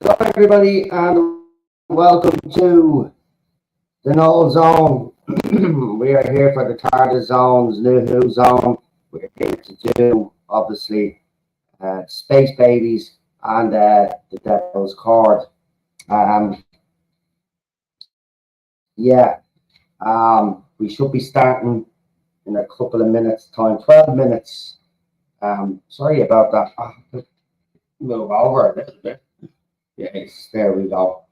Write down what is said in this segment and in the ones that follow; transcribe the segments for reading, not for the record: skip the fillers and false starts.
Hello everybody and welcome to the Null Zone. We are here for the Tardis Zone's new Who Zone. We're here to do obviously Spacebabies and the Devil's Chord. We should be starting in a couple of minutes time, 12 minutes. Sorry about that. Move over a little bit. Yes, there we go.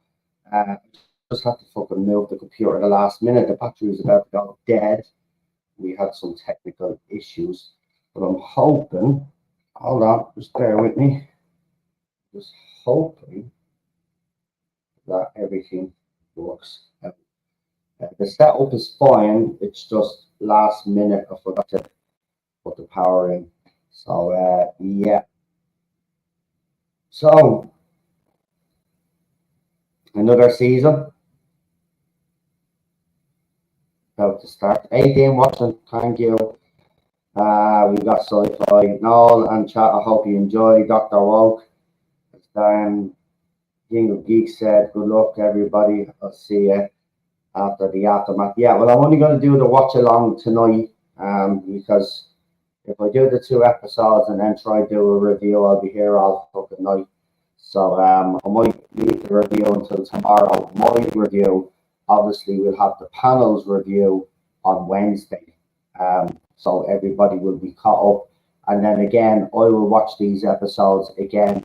Just had to fucking move the computer at the last minute. The battery was about to go dead. We had some technical issues, but I'm hoping, hold on, just bear with me. Just hoping that everything works out. The setup is fine. It's just last minute I forgot to put the power in. So yeah. So another season about to start. 18 watching, thank you. We got Sci-Fi, Noel and chat. I hope you enjoy. Dr. Woke, King of Geeks said, good luck everybody. I'll see you after the aftermath. Yeah, well, I'm only going to do the watch along tonight because if I do the 2 episodes and then try to do a review, I'll be here all fucking night. So I might leave the review until tomorrow. My review, obviously, we'll have the panel's review on Wednesday. So everybody will be caught up. And then again, I will watch these episodes again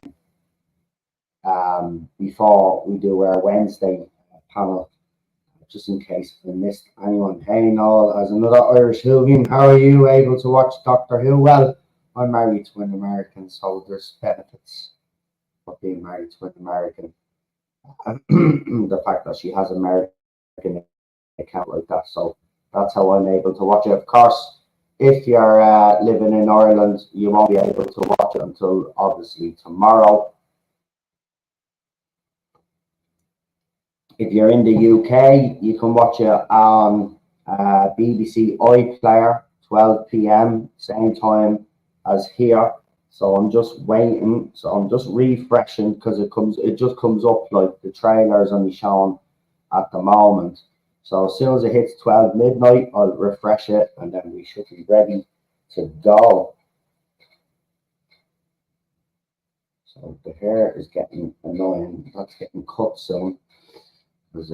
before we do our Wednesday panel, just in case I missed anyone. Hey, Noel, as another Irish Whovian, how are you able to watch Doctor Who? Well, I'm married to an American, so there's benefits of being married to an American. The fact that she has an American account like that, so that's how I'm able to watch it. Of course, if you're living in Ireland, you won't be able to watch it until obviously tomorrow. If you're in the UK, you can watch it on BBC iPlayer, 12 p.m, same time as here. So I'm just waiting. So I'm just refreshing because it just comes up like the trailer's only shown at the moment. So as soon as it hits 12 midnight, I'll refresh it and then we should be ready to go. So the hair is getting annoying. That's getting cut soon. because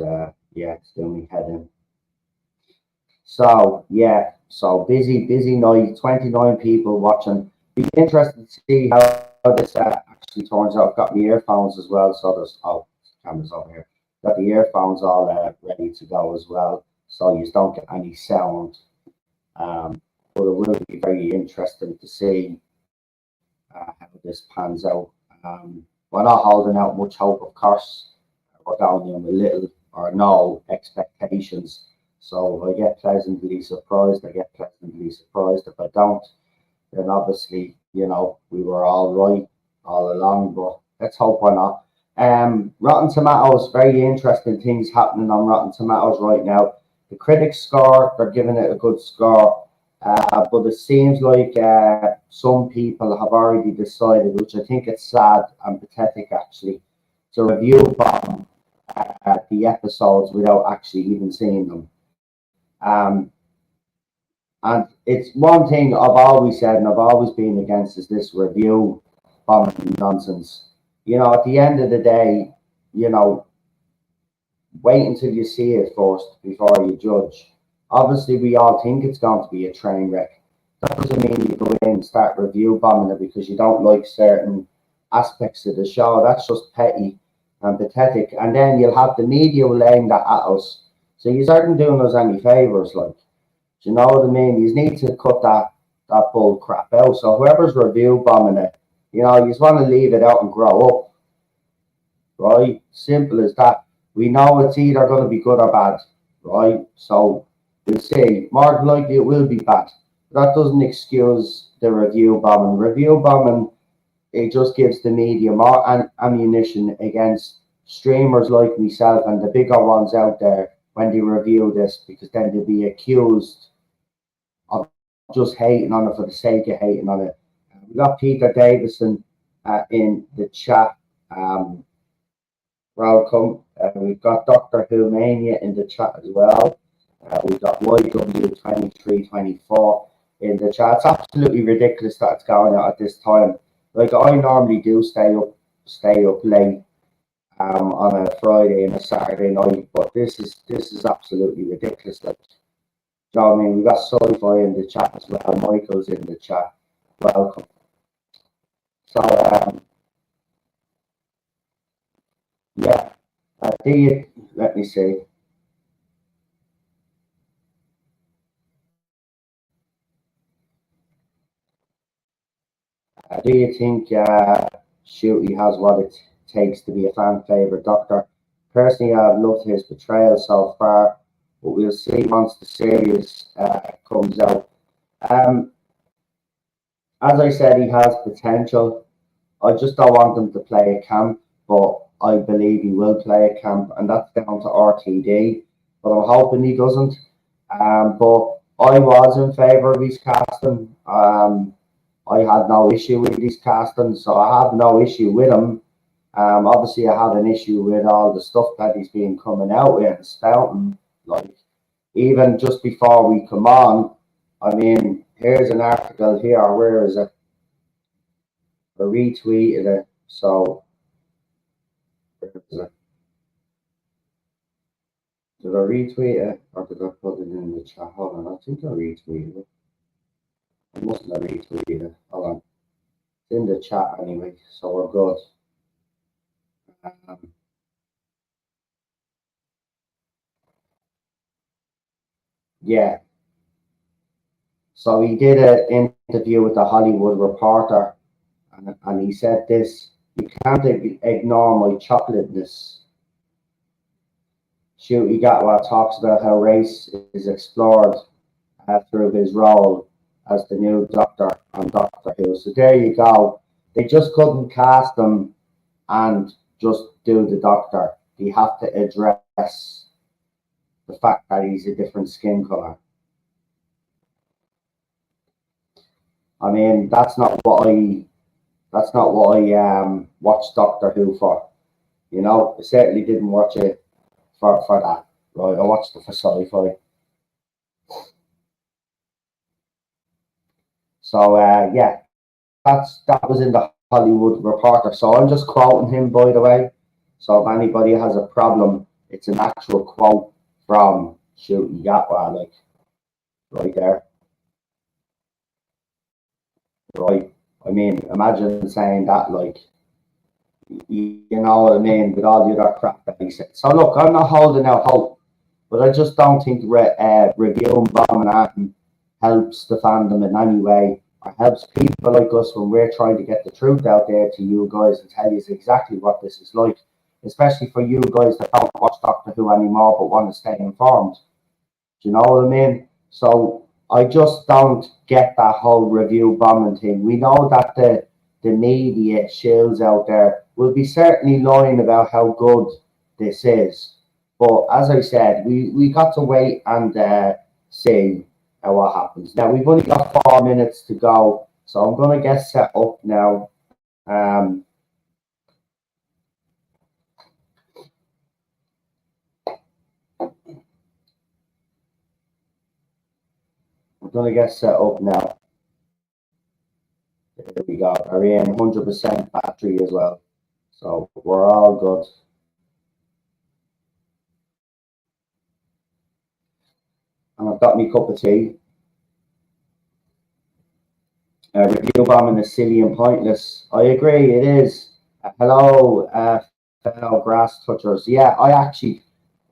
yeah, it's doing me head in. So yeah, so busy night. 29 people watching. Be interested to see how this actually turns out. I've got my earphones as well, so there's cameras over here. Got the earphones all ready to go as well, so you don't get any sound. But it will be very interesting to see how this pans out. We're not holding out much hope, of course. We're going in with little or no expectations. So if I get pleasantly surprised, I get pleasantly surprised. If I don't, then obviously, you know, we were all right all along, but let's hope we're not. Rotten Tomatoes, very interesting things happening on Rotten Tomatoes right now. The critics score, they're giving it a good score, but it seems like some people have already decided, which I think it's sad and pathetic actually, to review bomb the episodes without actually even seeing them. And it's one thing I've always said and I've always been against is this review bombing nonsense. You know, at the end of the day, you know, wait until you see it first before you judge. Obviously, we all think it's going to be a train wreck. That doesn't mean you go in and start review bombing it because you don't like certain aspects of the show. That's just petty and pathetic. And then you'll have the media laying that at us. So you aren't doing us any favours, like. Do you know what I mean? You need to cut that bull crap out. So whoever's review bombing it, you know, you just want to leave it out and grow up. Right? Simple as that. We know it's either going to be good or bad. Right? So we'll see. More than likely it will be bad. But that doesn't excuse the review bombing. Review bombing, it just gives the media more ammunition against streamers like myself and the bigger ones out there when they review this, because then they'll be accused of just hating on it for the sake of hating on it. We got Peter Davison in the chat. Welcome. We've got Dr. Who Mania in the chat as well. We've got YW2324 in the chat. It's absolutely ridiculous that it's going out at this time. Like, I normally do stay up late on a Friday and a Saturday night, but this is absolutely ridiculous. Like, you know what I mean? We got Sci-Fi in the chat as well. Michael's in the chat. Welcome. So, yeah. Let me see. Do you think Shooty has what it takes to be a fan favourite Doctor? Personally, I've loved his portrayal so far, but we'll see once the series comes out. As I said, he has potential. I just don't want him to play a camp, but I believe he will play a camp, and that's down to RTD. But I'm hoping he doesn't. But I was in favour of his casting. I had no issue with his casting, so I have no issue with him. Obviously, I have an issue with all the stuff that he's been coming out with and spouting. Like, even just before we come on, I mean, here's an article here. Where is it? I retweeted it. So, where is it? Did I retweet it or did I put it in the chat? Hold on, I think I retweeted it. I mustn't have retweeted it. Hold on. It's in the chat anyway, so we're good. Yeah. So he did an interview with the Hollywood Reporter, and he said this: "You can't ignore my chocolateness." Shooty Gatwa talks about how race is explored through his role as the new Doctor on Doctor Who. So there you go. They just couldn't cast him and just do the Doctor. They have to address the fact that he's a different skin color. I mean, that's not what I watched Doctor Who for. You know, I certainly didn't watch it for that. Right, I watched it for sci-fi. So yeah, that was in the Hollywood Reporter. So I'm just quoting him, by the way. So if anybody has a problem, It's an actual quote from Shooting Gatwa, like right there. Right. I mean, imagine saying that, like, you know what I mean, with all the other crap that he said. So look, I'm not holding out hope, but I just don't think reviewing bombing at him helps the fandom in any way, or helps people like us when we're trying to get the truth out there to you guys and tell you exactly what this is like, especially for you guys that don't watch Doctor Who anymore but want to stay informed. Do you know what I mean? So I just don't get that whole review bombing thing. We know that the media shills out there will be certainly lying about how good this is. But as I said, we got to wait and see what happens. Now, we've only got 4 minutes to go, so I'm going to get set up now. Um, I'm going to get set up now. There we go. Are in 100% battery as well. So we're all good. And I've got me cup of tea. Review bombing is silly and pointless. I agree, it is. Hello, fellow grass touchers. Yeah,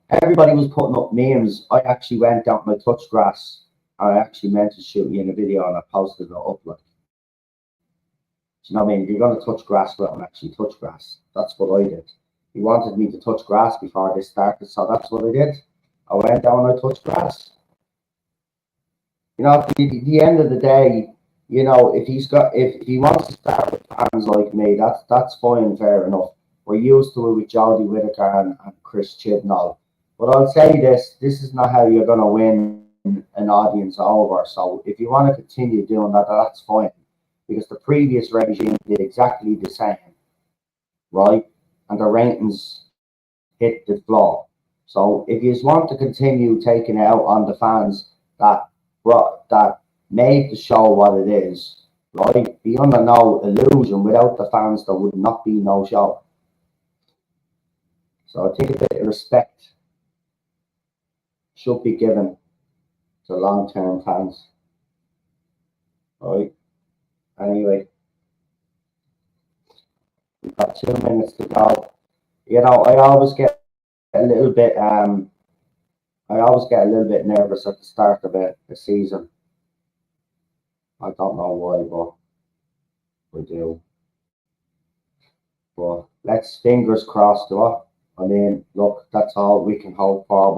everybody was putting up memes. I actually went out and I touched grass. I actually meant to shoot you in a video and I posted it up. Like, you know what I mean? You're going to touch grass, but I'm actually touch grass. That's what I did. He wanted me to touch grass before this started, so that's what I did. I went down and I touched grass. You know, at the end of the day, you know, if he wants to start with fans like me, that's fine, fair enough. We're used to it with Jodie Whittaker and Chris Chibnall. But I'll say this is not how you're going to win an audience over. So if you want to continue doing that, that's fine. Because the previous regime did exactly the same, right? And the ratings hit the floor. So if you want to continue taking it out on the fans that made the show what it is, right? Be under no illusion, without the fans there would not be no show. So I think a bit of respect should be given to long-term fans. Right. Anyway, we've got 2 minutes to go. You know, I always get a little bit nervous at the start of a season. I don't know why, but we do. But let's fingers crossed, what? I mean, look, that's all we can hope for.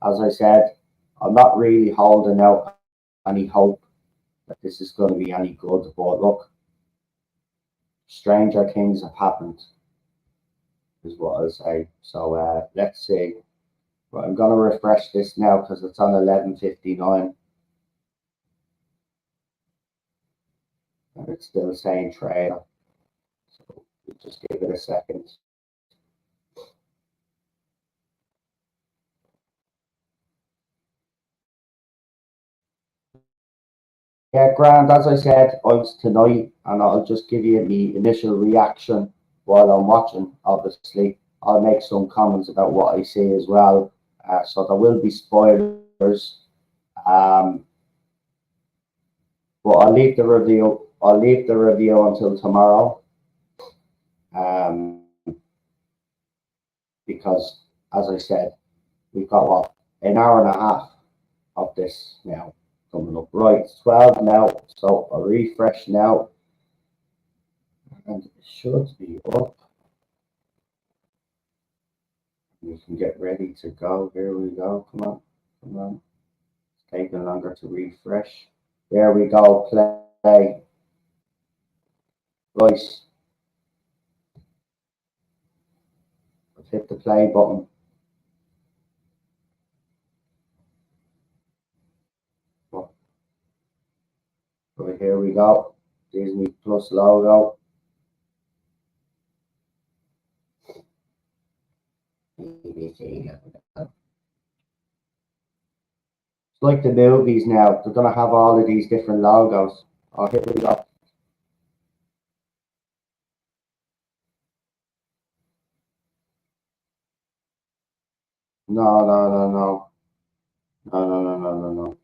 But as I said, I'm not really holding out any hope that this is going to be any good. But look, stranger things have happened, is what I'll say. So let's see. But I'm going to refresh this now because it's on 11:59. And it's still saying trailer. So we'll just give it a second. Yeah, Grant, as I said, it's tonight, and I'll just give you the initial reaction while I'm watching, obviously. I'll make some comments about what I see as well. So there will be spoilers. But I'll leave the review until tomorrow. Because, as I said, we've got, what, an hour and a half of this now coming up. Right, it's 12 now, so I'll refresh now. And it should be up. We can get ready to go. Here we go. Come on. It's taking longer to refresh. There we go. Play. Right. I've hit the play button. Right, here we go. Disney Plus logo. It's like the movies now. They're going to have all of these different logos. Oh, here we go. No, no, no, no. No, no, no, no, no, no.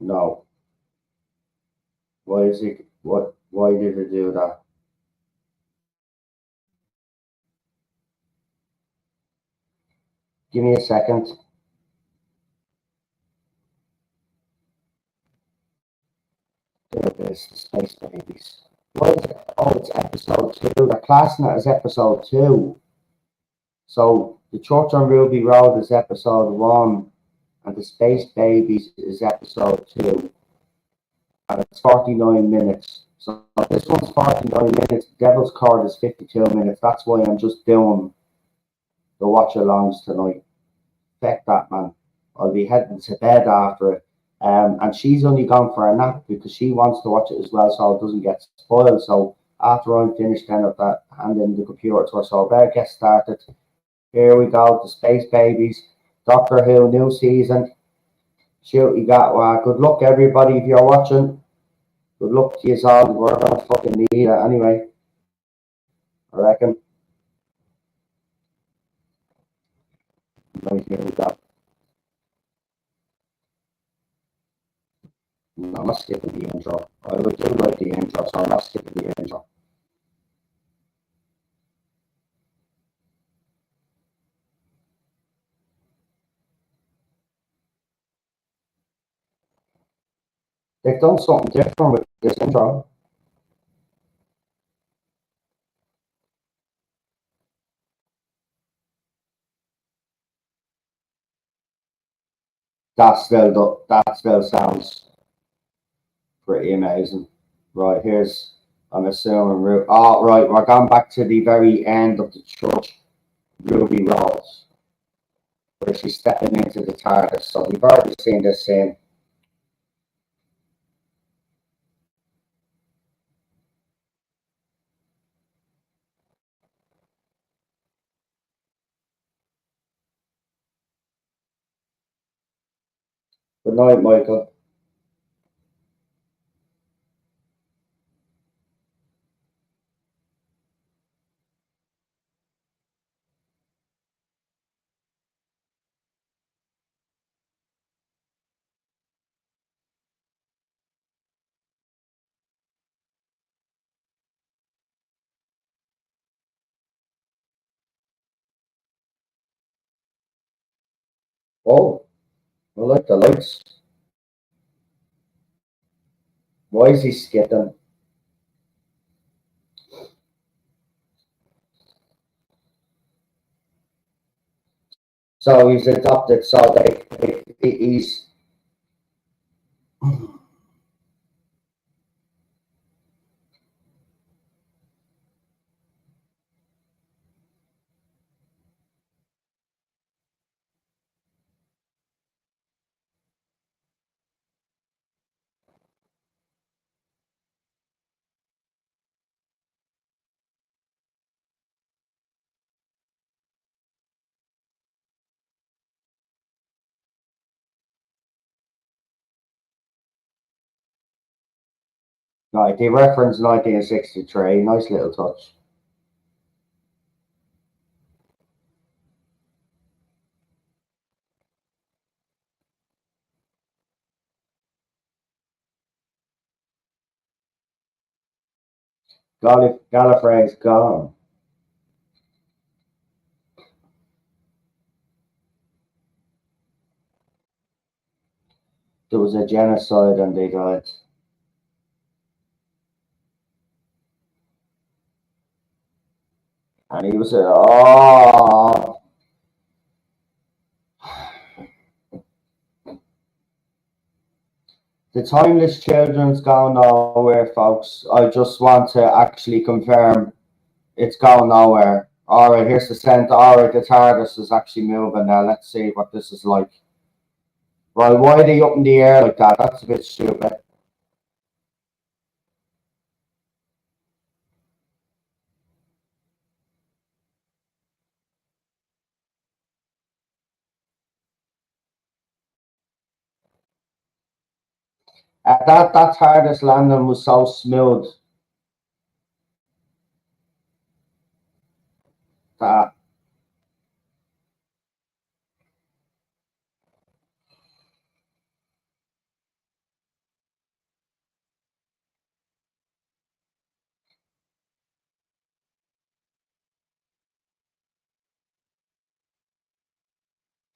No. Why is it? What? Why did it do that? Give me a second. There it is, the Space Babies. What is it? Oh, it's episode two. They're classing it as episode two. So the Church on Ruby Road is episode one, and the Space Babies is episode two, and it's 49 minutes. So this one's 49 minutes. Devil's Chord is 52 minutes. That's why I'm just doing the watch-alongs tonight. Feck that, man. I'll be heading to bed after it. And she's only gone for a nap because she wants to watch it as well, so it doesn't get spoiled. So after I'm finished, then of that, hand in the computer to her. So I better get started. Here we go, the Space Babies, Doctor Who, new season. Shoot, you got good luck, everybody, if you're watching. Good luck to you all. We're gonna fucking need it anyway, I reckon. Right, here we go. No, I'm not skipping the intro. I would do like the intro, so I'm not skipping the intro. They've done something different with this intro. That still sounds pretty amazing. Right, here's I'm assuming oh right, we're going back to the very end of the church Ruby Rose, where she's stepping into the Tardis. So we've already seen this scene. Good night, Michael. Oh, I like the lights. Why is he skipping? So he's adopted. So he's right. He referenced 1963. Nice little touch. Gallifrey's gone. There was a genocide and they died. And he was oh, the timeless children's gone nowhere, folks. I just want to actually confirm it's gone nowhere. All right, here's the center. All right, the TARDIS is actually moving now. Let's see what this is like. Right, why are they up in the air like that? That's a bit stupid. That TARDIS landing was so smooth.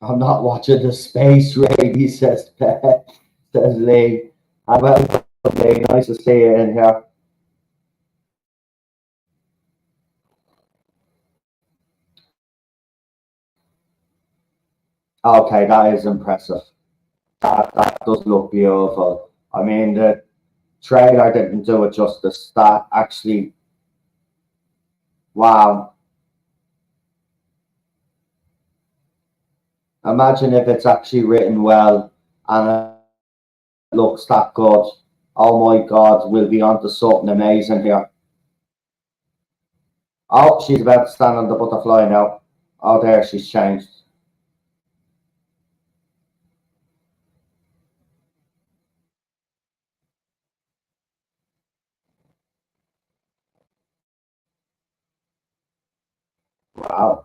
I'm not watching the space race, says Lee. And welcome, Lee. Nice to see you in here. Okay, that is impressive. That does look beautiful. I mean, the trailer didn't do it justice. That actually, wow. Imagine if it's actually written well and it looks that good. Oh my God, we'll be onto something amazing here. Oh, she's about to stand on the butterfly now. Oh, there, she's changed. Wow.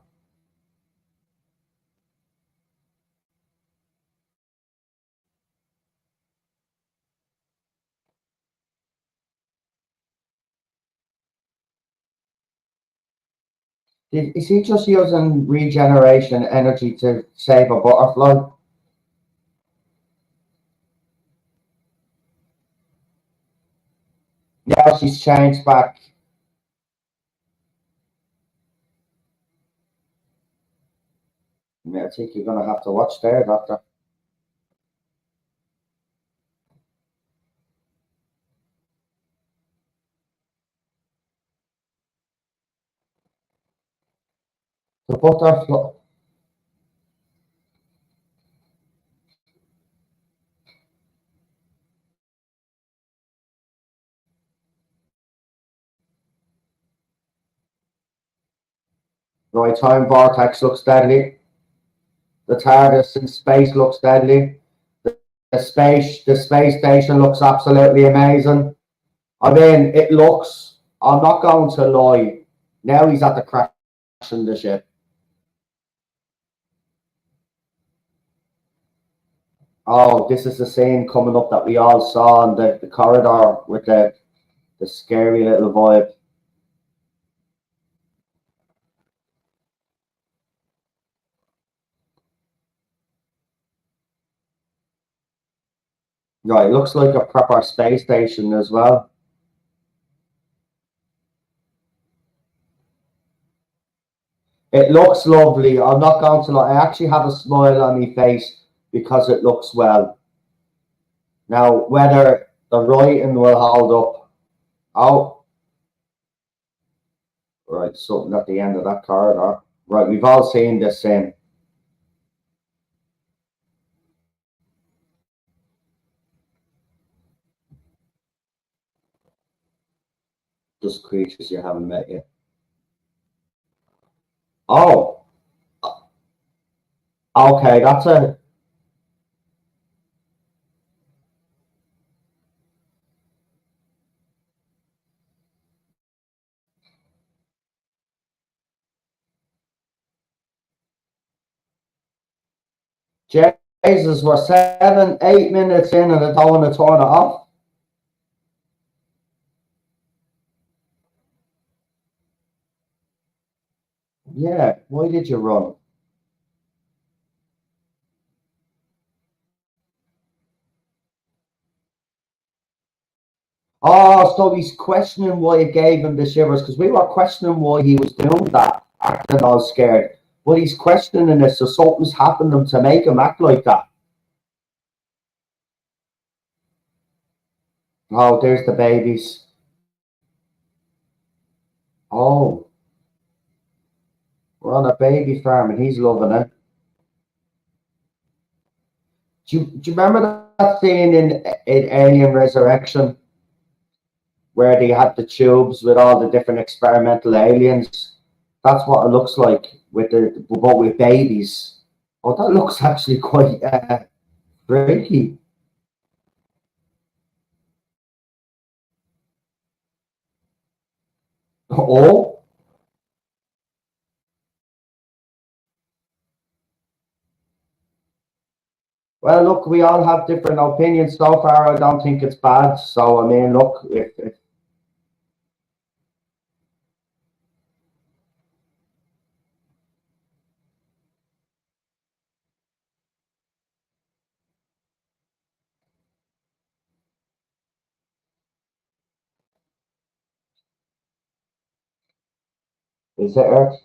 Is he just using regeneration energy to save a butterfly? Yeah, she's changed back. Yeah, I think you're gonna have to watch there, Doctor. The butterfly. Right, time vortex looks deadly. The Tardis in space looks deadly. The space station looks absolutely amazing. I mean, it looks. I'm not going to lie. Now he's at the crashing the ship. Oh, this is the scene coming up that we all saw in the corridor with the scary little vibe. Right, it looks like a proper space station as well. It looks lovely. I'm not going to lie. I actually have a smile on my face because it looks well. Now, whether the writing will hold up. Oh, right, something at the end of that corridor. Right, we've all seen this scene. Just creatures you haven't met yet. Oh, okay, that's a. Jesus, we're 7, 8 minutes in and I don't want to turn it off. Yeah, why did you run? Oh, so he's questioning why it gave him the shivers because we were questioning why he was doing that, acting all scared. But he's questioning it, so something's happened to him to make him act like that. Oh, there's the babies. Oh, we're on a baby farm and he's loving it. Do you remember that scene in Alien Resurrection where they had the tubes with all the different experimental aliens? That's what it looks like with but with babies. Oh, that looks actually quite freaky. Oh, well, look, we all have different opinions. So far, I don't think it's bad. So, I mean, look, if Is it Earth?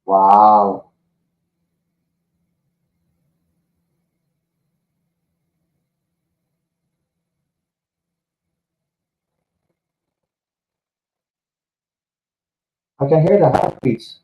Wow. I can hear the heartbeats.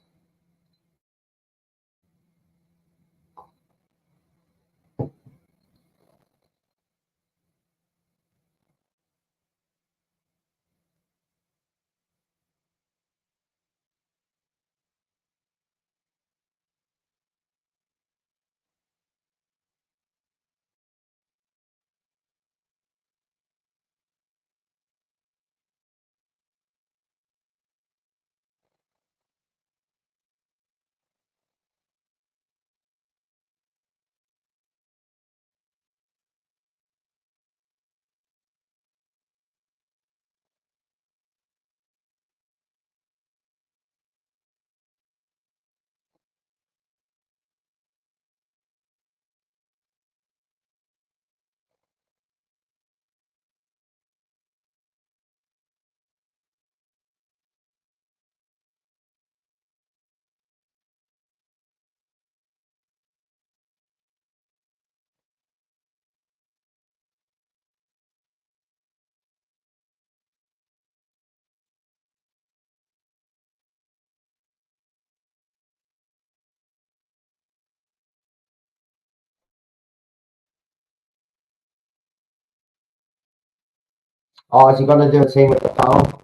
Oh, is he going to do a thing with the phone?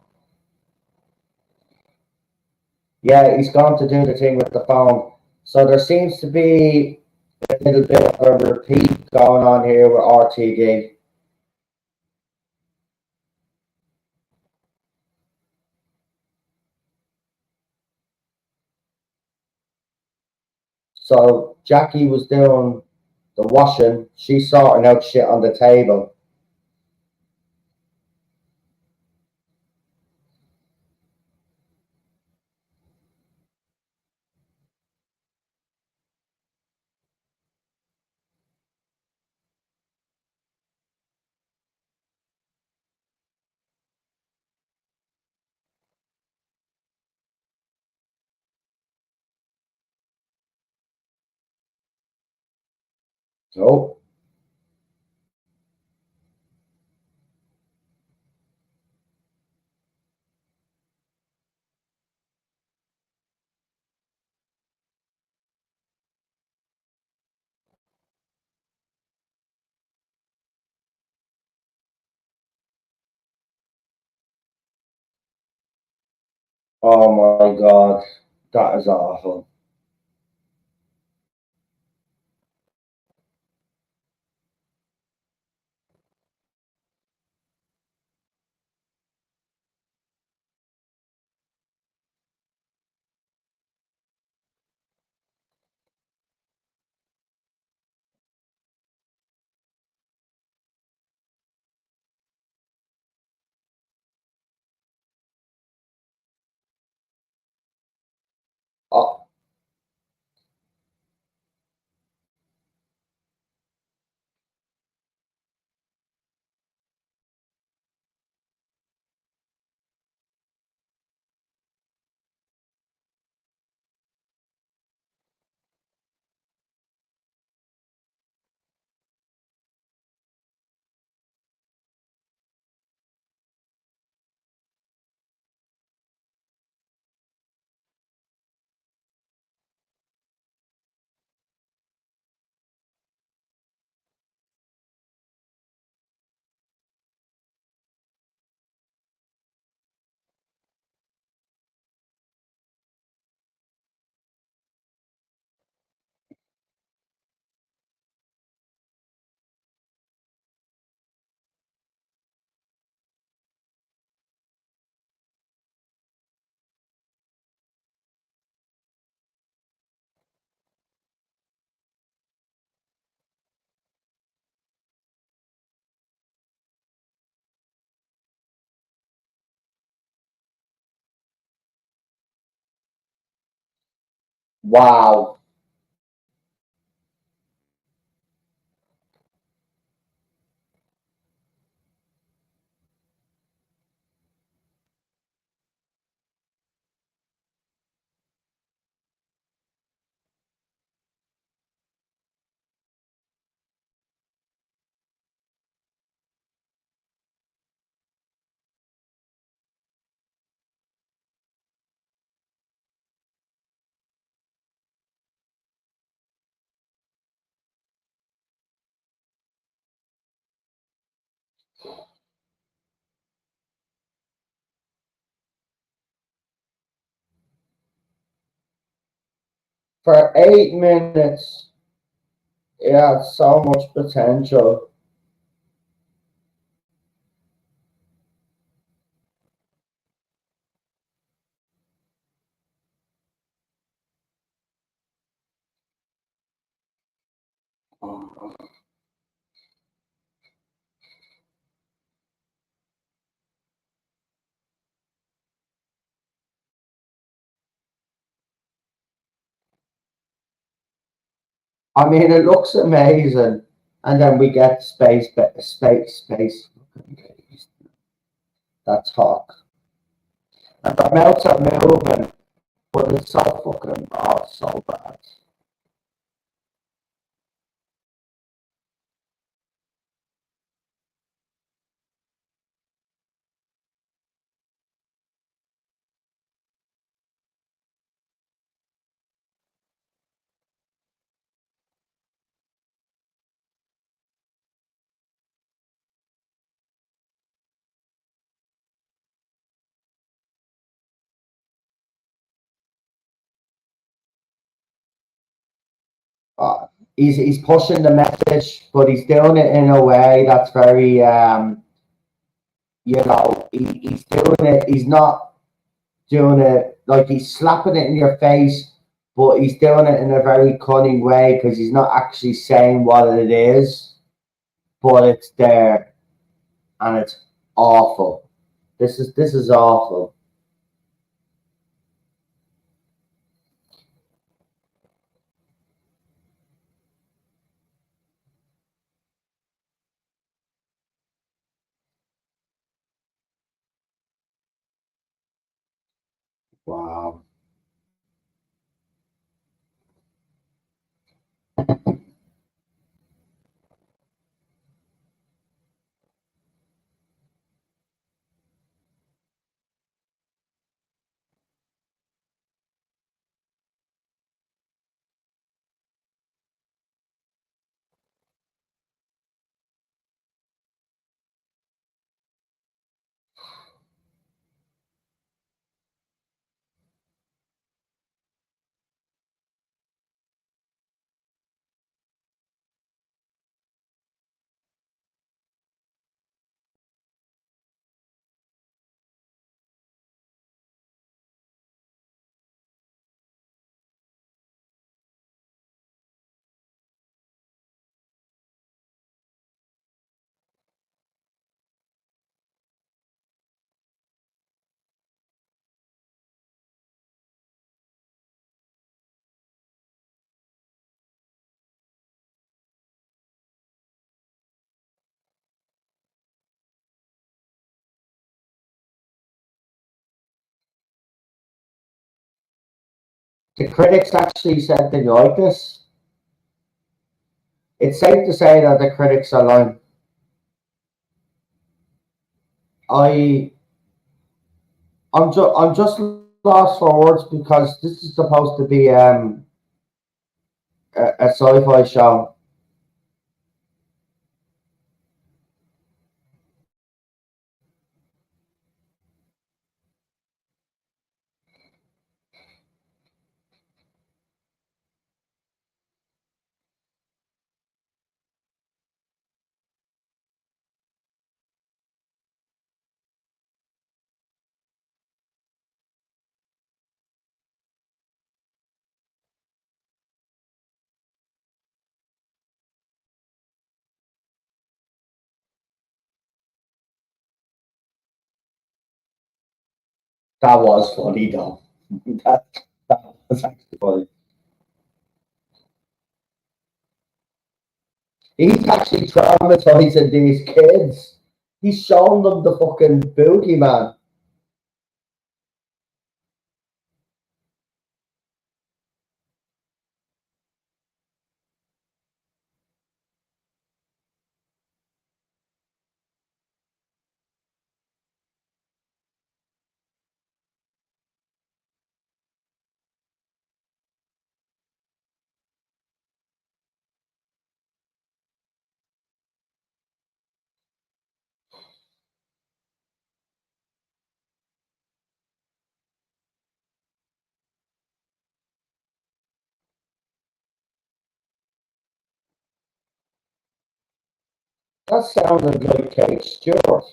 Yeah, he's going to do the thing with the phone. So there seems to be a little bit of a repeat going on here with RTD. So Jackie was doing the washing. She's sorting out shit on the table. Oh, oh my God. That is awful. Oh, wow. For 8 minutes, it had so much potential. I mean, it looks amazing, and then we get space. That talk, and the mouths are moving, but it's so fucking so bad. Uh, he's pushing the message, but he's doing it in a way that's very he's doing it. He's not doing it like he's slapping it in your face, but he's doing it in a very cunning way because he's not actually saying what it is, but it's there and it's awful. This is awful. Wow. The critics actually said they like this. It's safe to say that the critics are lying. I I'm just lost for words because this is supposed to be a sci-fi show. That was funny though. that, that was actually funny. He's actually traumatizing these kids. He's showing them the fucking boogeyman. That sounded like Kate Stewart.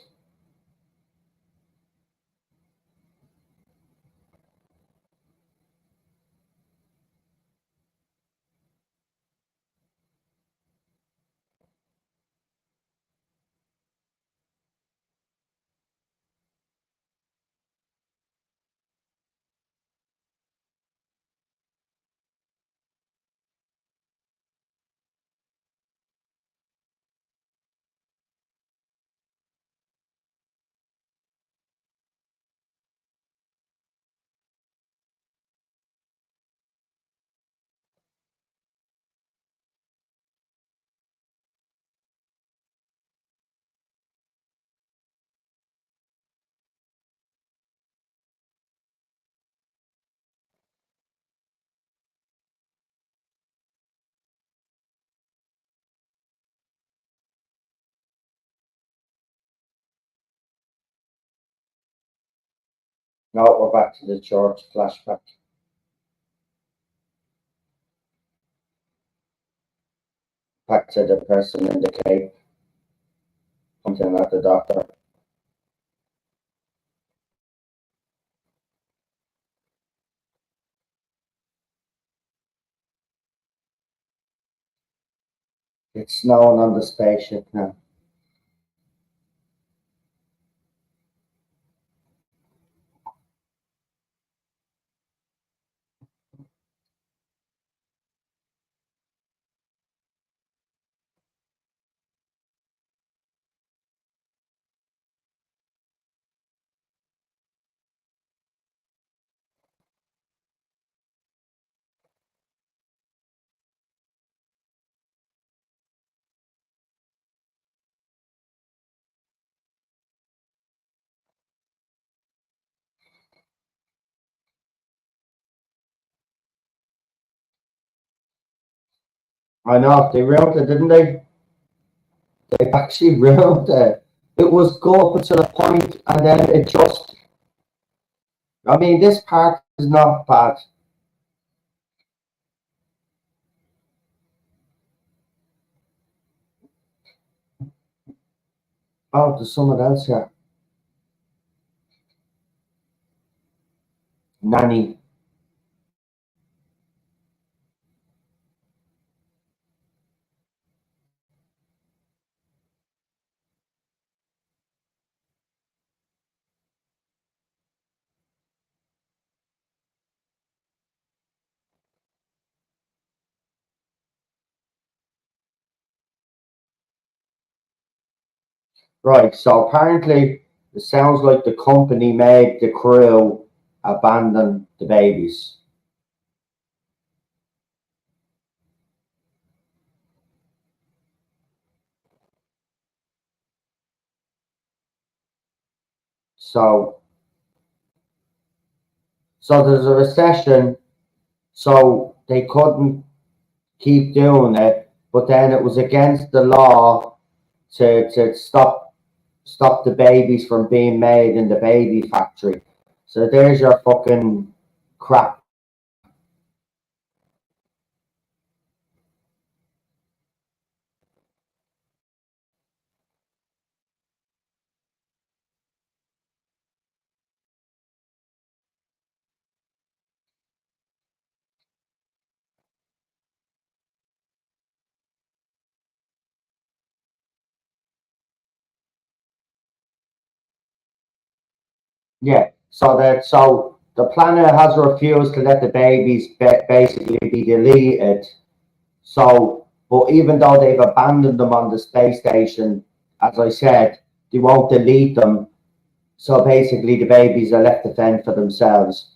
Now we're back to the church flashback. Back to the person in the cape, pointing at the doctor. It's snowing on the spaceship now. I know, they ruined it, didn't they? They actually ruined it. It was good up to the point, and then it just. I mean, this part is not bad. Oh, there's someone else here. Nanny. Right, so apparently it sounds like the company made the crew abandon the babies. So, so there's a recession, so they couldn't keep doing it, but then it was against the law to stop the babies from being made in the baby factory. So there's your fucking crap. Yeah. So the planet has refused to let the babies basically be deleted. So, but even though they've abandoned them on the space station, as I said, they won't delete them. So basically, the babies are left to fend for themselves.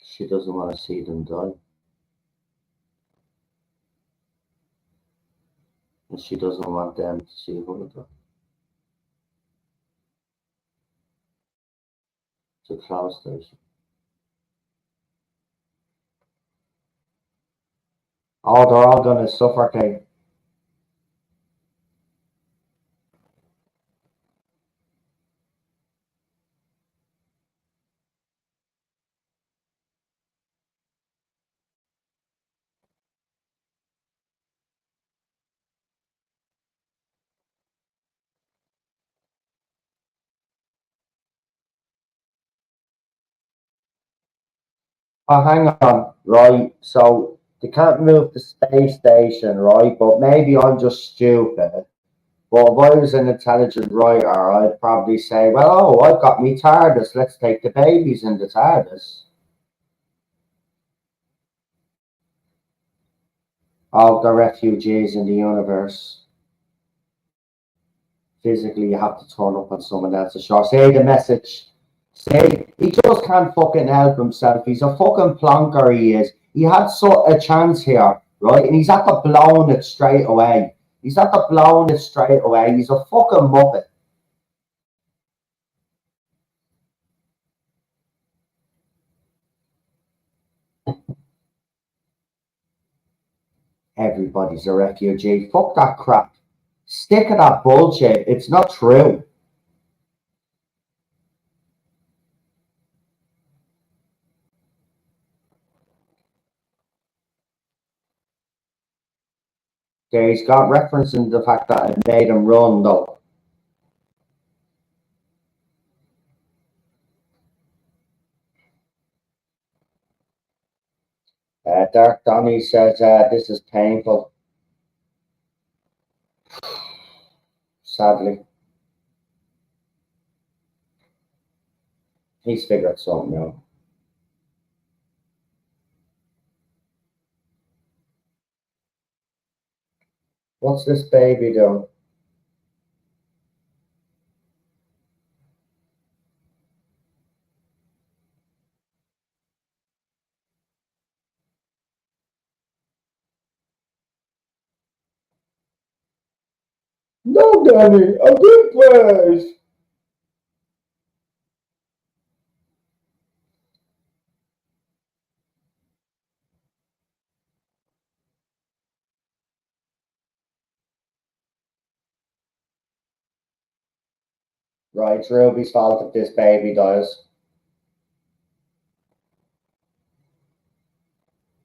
She doesn't want to see them die, and she doesn't want them to see her die. It's a cloud station. Oh, they're all going to suffocate. Oh, hang on, right? So they can't move the space station, right? But maybe I'm just stupid. But if I was an intelligent writer, I'd probably say, well, oh, I've got me Tardis. Let's take the babies in the Tardis. All the refugees in the universe. Physically, you have to turn up on someone else's shore. Say the message. Say, he just can't fucking help himself. He's a fucking plonker, he is. He had a chance here, right? And he's at the blowing it straight away. He's at the blowing it straight away. He's a fucking muppet. Everybody's a refugee. Fuck that crap. Stick of that bullshit. It's not true. Okay, he's got referencing the fact that it made him run, though. Dark Donny says this is painful. Sadly, he's figured something out. What's this baby doing? No, Danny, a good place. Right, it's Ruby's fault if this baby dies.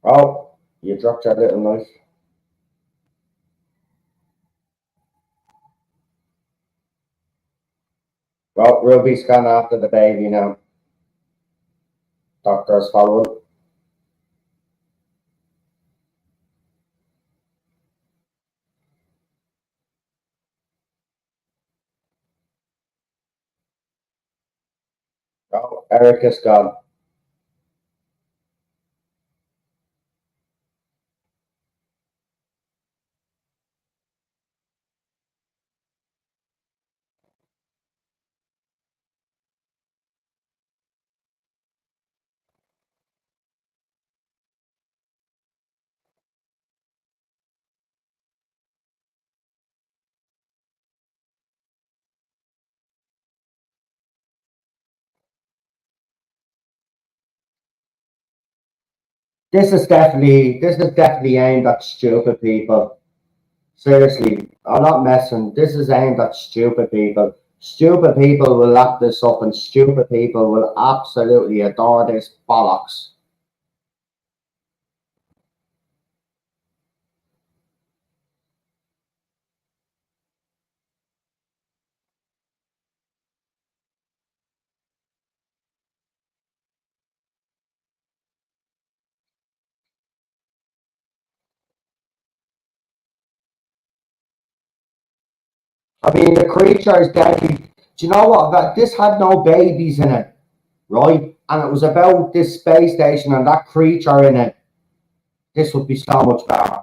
Oh, you dropped your little knife. Well, Ruby's gone after the baby now. Doctor's following. Oh, Eric is gone. This is definitely aimed at stupid people. Seriously, I'm not messing. This is aimed at stupid people. Stupid people will lap this up, and stupid people will absolutely adore this bollocks. I mean, the creature is deadly. Do you know what? This had no babies in it, right? And it was about this space station and that creature in it. This would be so much better.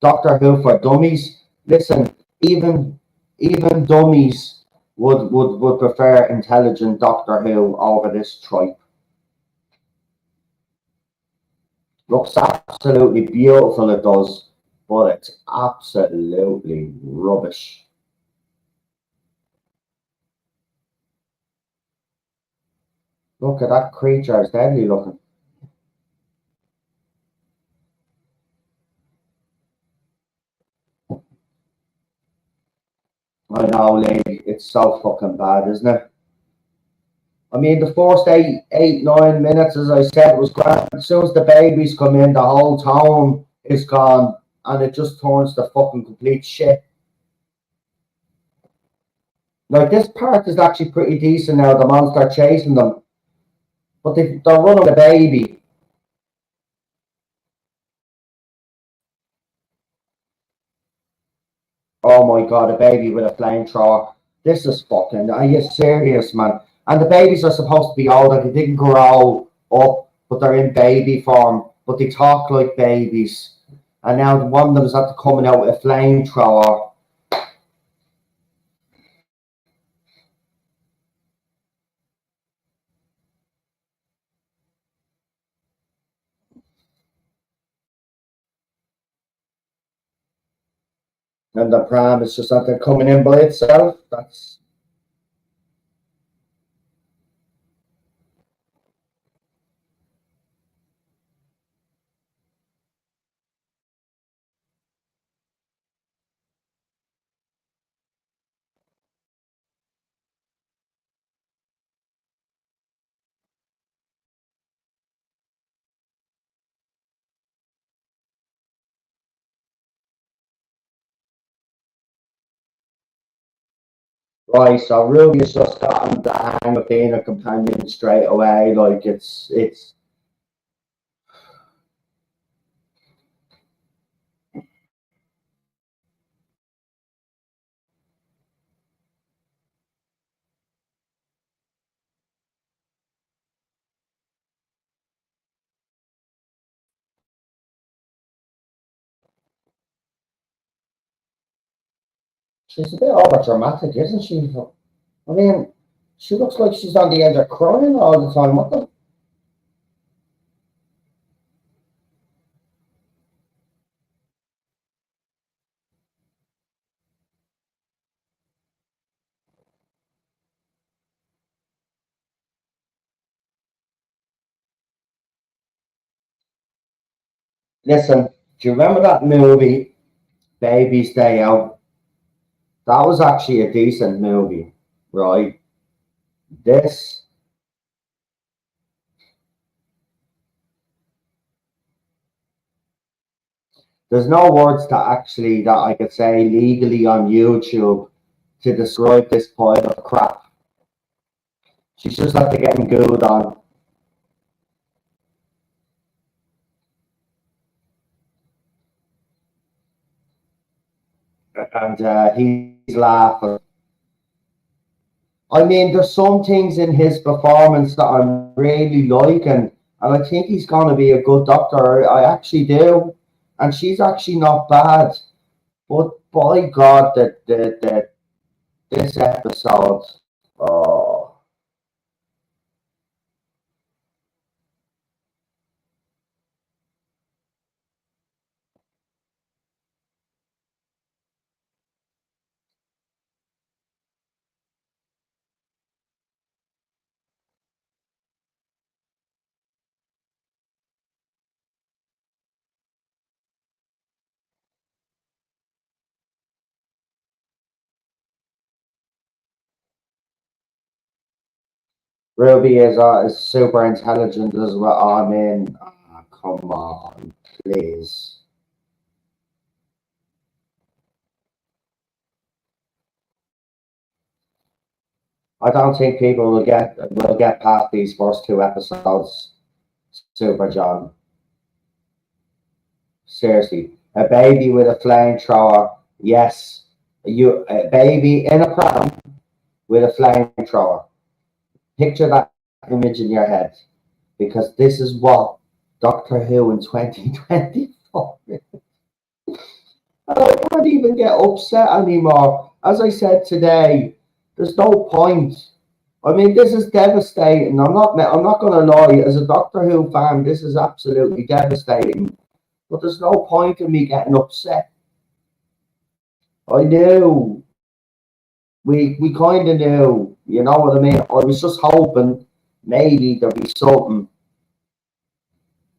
Doctor Who for dummies. Listen, even dummies would prefer intelligent Doctor Who over this tripe. Looks absolutely beautiful, it does, but it's absolutely rubbish. Look at that creature, it's deadly looking. I know, lady, it's so fucking bad, isn't it? I mean, the first 9 minutes, as I said, was grand. As soon as the babies come in, the whole town is gone, and it just turns to fucking complete shit. Like, this part is actually pretty decent now. The monster chasing them. but they're running with a baby. Oh my god, a baby with a flamethrower. This is fucking, are you serious, man? And the babies are supposed to be older, they didn't grow up, but they're in baby form, but they talk like babies. And now one of them is after coming out with a flamethrower. And the pram is just after coming in by itself. That's right. So Ruby has just gotten the hang of being a companion straight away. Like it's she's a bit over dramatic, isn't she? I mean, she looks like she's on the edge of crying all the time. What the? Listen, do you remember that movie, Baby's Day Out? That was actually a decent movie, right? This, there's no words to actually that I could say legally on YouTube to describe this pile of crap. She's just after getting good on, and he's laughing. I mean, there's some things in his performance that I'm really liking, and I think he's going to be a good doctor. I actually do, and she's actually not bad. But by God, that this episode, oh, Ruby is super intelligent as well. I mean, come on, please. I don't think people will get past these first two episodes. Super John. Seriously, a baby with a flamethrower. Yes, a baby in a pram with a flamethrower. Picture that image in your head, because this is what Doctor Who in 2024. I can't even get upset anymore. As I said today, there's no point. I mean, this is devastating. I'm not going to lie. As a Doctor Who fan, this is absolutely devastating. But there's no point in me getting upset. I knew. We kind of knew. You know what I mean? I was just hoping maybe there'd be something.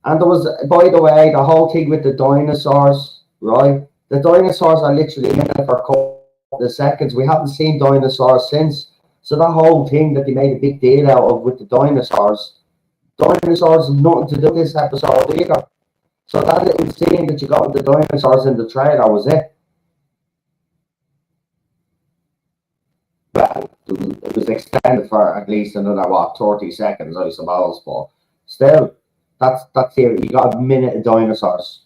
And there was, by the way, the whole thing with the dinosaurs, right? The dinosaurs are literally in it for a couple of seconds. We haven't seen dinosaurs since. So that whole thing that they made a big deal out of with the dinosaurs have nothing to do with this episode either. So that little scene that you got with the dinosaurs in the trailer was it. Well, it was extended for at least another, what, 30 seconds, I suppose, but still, that's it. You got a minute of dinosaurs.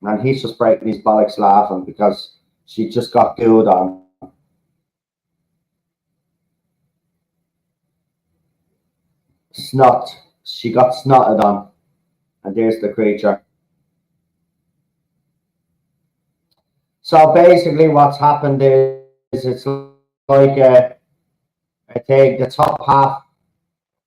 And he's just breaking his bollocks laughing because she just got gooed on. Snot. She got snotted on. And there's the creature. So basically what's happened is it's like I take the top half,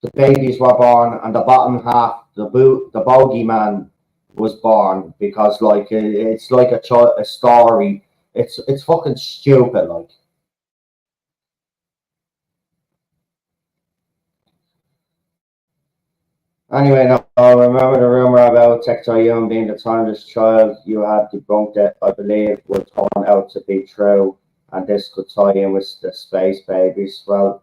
the babies were born, and the bottom half, the bogeyman was born, because like it's like a story. It's fucking stupid, like. Anyway, now remember the rumor about Tectoyum being the tiniest child. You had debunked it, I believe, would turn out to be true, and this could tie in with the Spacebabies. Well,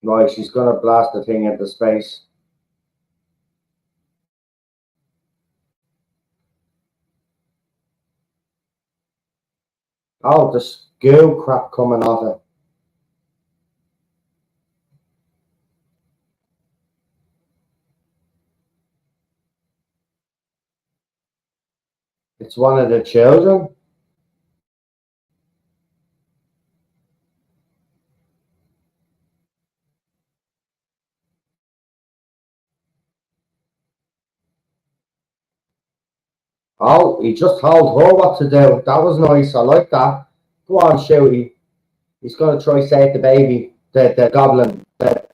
right, she's gonna blast the thing into space. Oh, the goo crap coming off it. It's one of the children. Oh, he just told her what to do. That was nice. I like that. Go on, Shooty. He's gonna try save the baby, the goblin, the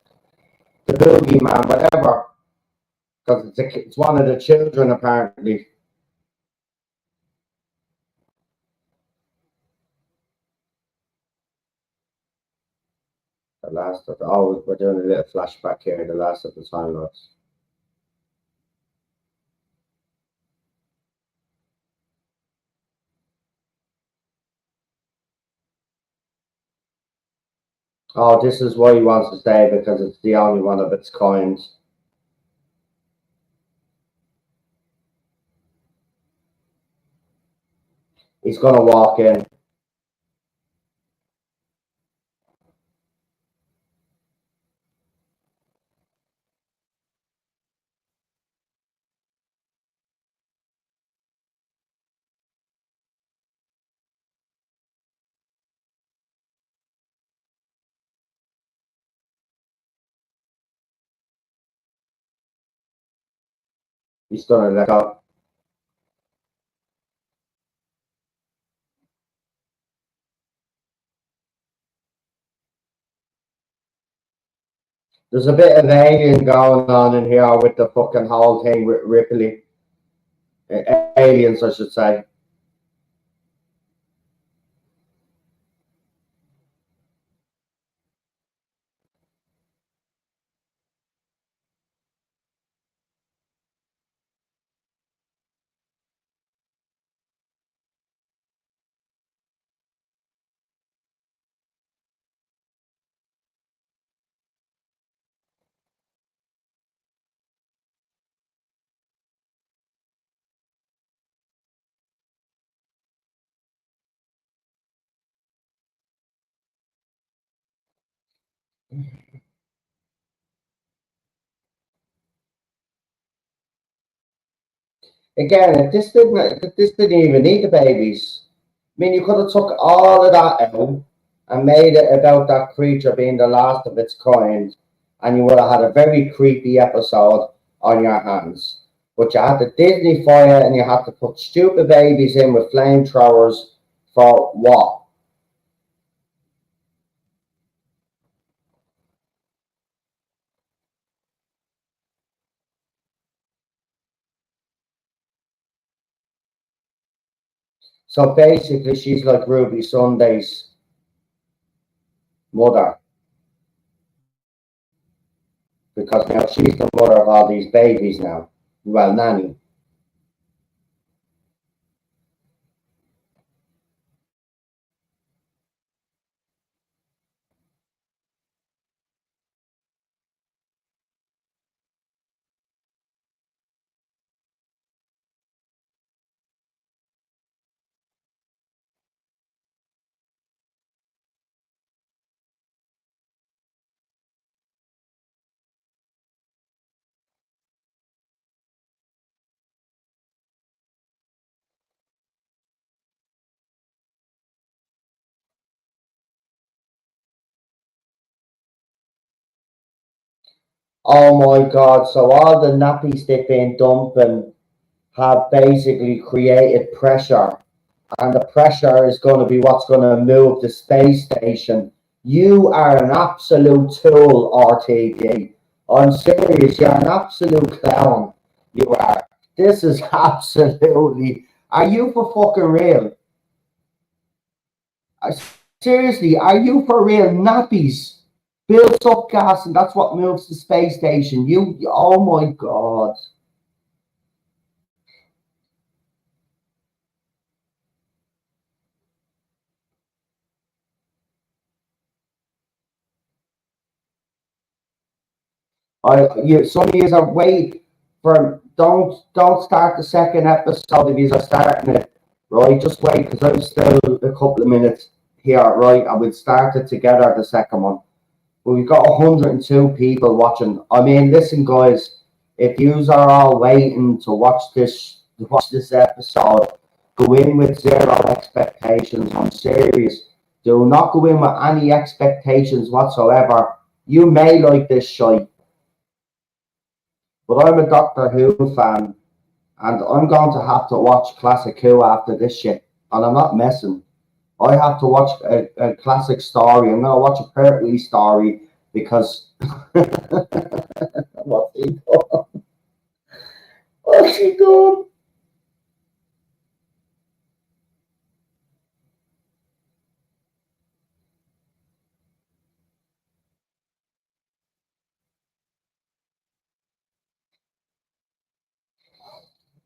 boogie man, whatever. Because it's one of the children apparently. The last of the, oh, we're doing a little flashback here. The last of the Time Lords. Oh, this is why he wants to stay, because it's the only one of its kind. He's gonna walk in. He's gonna let go. There's a bit of alien going on in here with the fucking whole thing with Ripley. Aliens, I should say. Again, if this didn't even need the babies. I mean, you could have took all of that out and made it about that creature being the last of its kind, and you would have had a very creepy episode on your hands. But you had to Disney fire, and you had to put stupid babies in with flamethrowers for what? So basically, she's like Ruby Sunday's mother. because now she's the mother of all these babies now. Well, nanny. Oh my God. So all the nappies they've been dumping have basically created pressure, and the pressure is going to be what's going to move the space station. You are an absolute tool, RTD. I'm serious, you're an absolute clown. You are. This is absolutely. Are you for fucking real? I- Seriously, are you for real? Nappies builds up gas, and that's what moves the space station. Oh my God. Some of you are wait for don't start the second episode if you are starting it, right? Just wait because I'm still a couple of minutes here, right? And we'll start it together the second one. But we've got 102 people watching. I mean, listen, guys, if yous are all waiting to watch this episode, go in with zero expectations. I'm serious. Do not go in with any expectations whatsoever. You may like this shite, but I'm a Doctor Who fan, and I'm going to have to watch Classic Who after this shit. And I'm not messing. I have to watch a classic story. I'm going to watch a Pertwee story because what's he doing? What's he doing?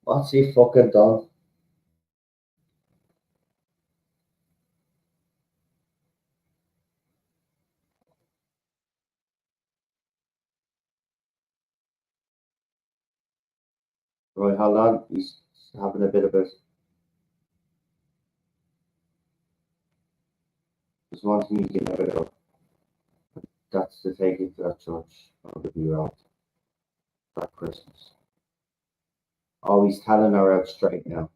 What's he fucking done? Right, hold on. He's having a bit of a. There's one thing you can never do. That's to take it to that church on the view out for Christmas. Oh, he's telling her out straight now.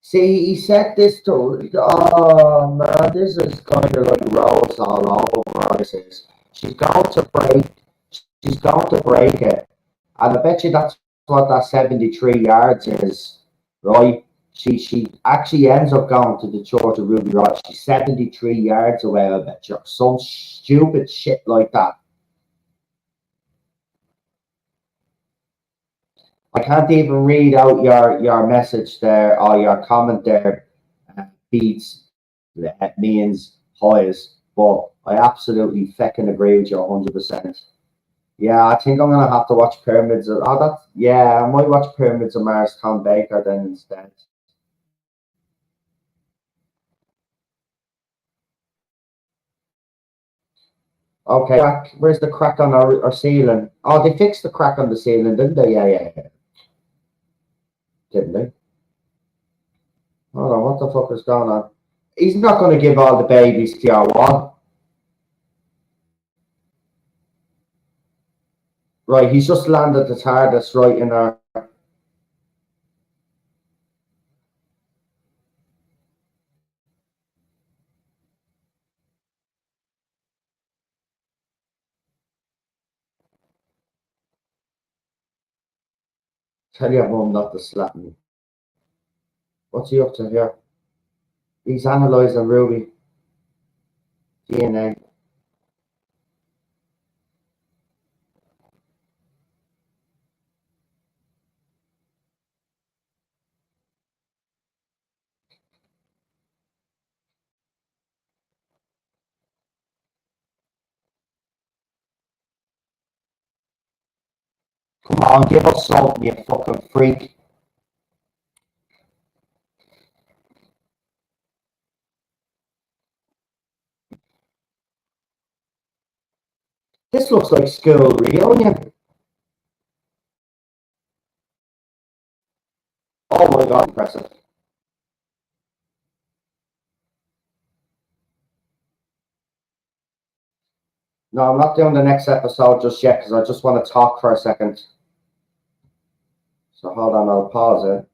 See, he said this to. Oh man, this is kind of like rose all over. This is. She's going to break. She's going to break it, and I bet you that's what that 73 yards is, right? She actually ends up going to the Church of Ruby Rock. She's 73 yards away. I bet you some stupid shit like that. I can't even read out your message there or your comment there. Beats means highs, but I absolutely fucking agree with you 100%. Yeah, I think I'm gonna have to watch Pyramids. Oh, that's yeah, I might watch Pyramids of Mars, Tom Baker then instead. Okay, where's the crack on our ceiling? Oh, they fixed the crack on the ceiling, didn't they? Yeah. Didn't they? Hold on, what the fuck is going on? He's not gonna give all the babies to your one. Right, he's just landed the Tardis right in our. Tell your mum not to slap me. What's he up to here? He's analysing Ruby DNA. Come on, give us something, you fucking freak. This looks like school reunion. Oh my god, impressive. No, I'm not doing the next episode just yet because I just want to talk for a second. So hold on, I'll pause it.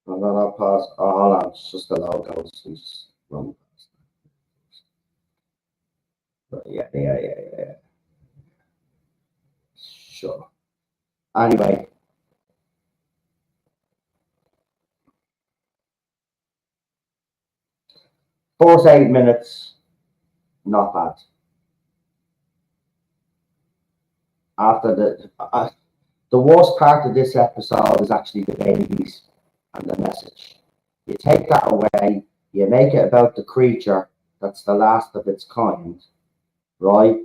And then I'll pause. Oh, hold on, it's just the logos. Just run past. But yeah. Sure. Anyway, first 8 minutes, not bad. After the worst part of this episode is actually the babies and the message. You take that away, you make it about the creature that's the last of its kind, right?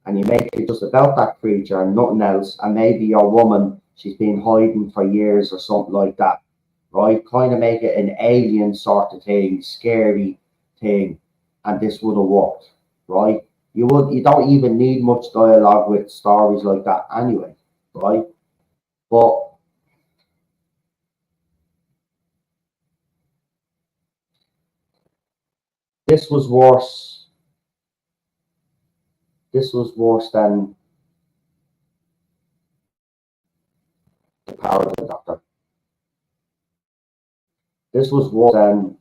And you make it just about that creature and nothing else, and maybe your woman, she's been hiding for years or something like that, right? Kind of make it an alien sort of thing, scary thing, and this would have worked, right? You don't even need much dialogue with stories like that anyway, right? But this was worse. This was worse than the power of the Doctor. This was worse than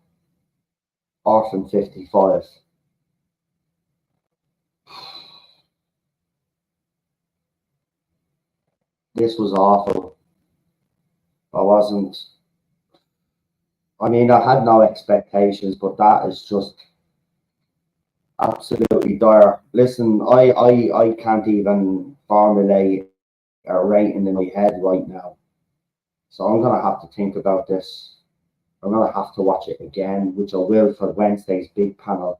Orphan 55. This was awful. I wasn't. I mean, I had no expectations, but that is just absolutely dire. Listen, I can't even formulate a rating in my head right now. So I'm gonna have to think about this. I'm gonna have to watch it again, which I will for Wednesday's big panel.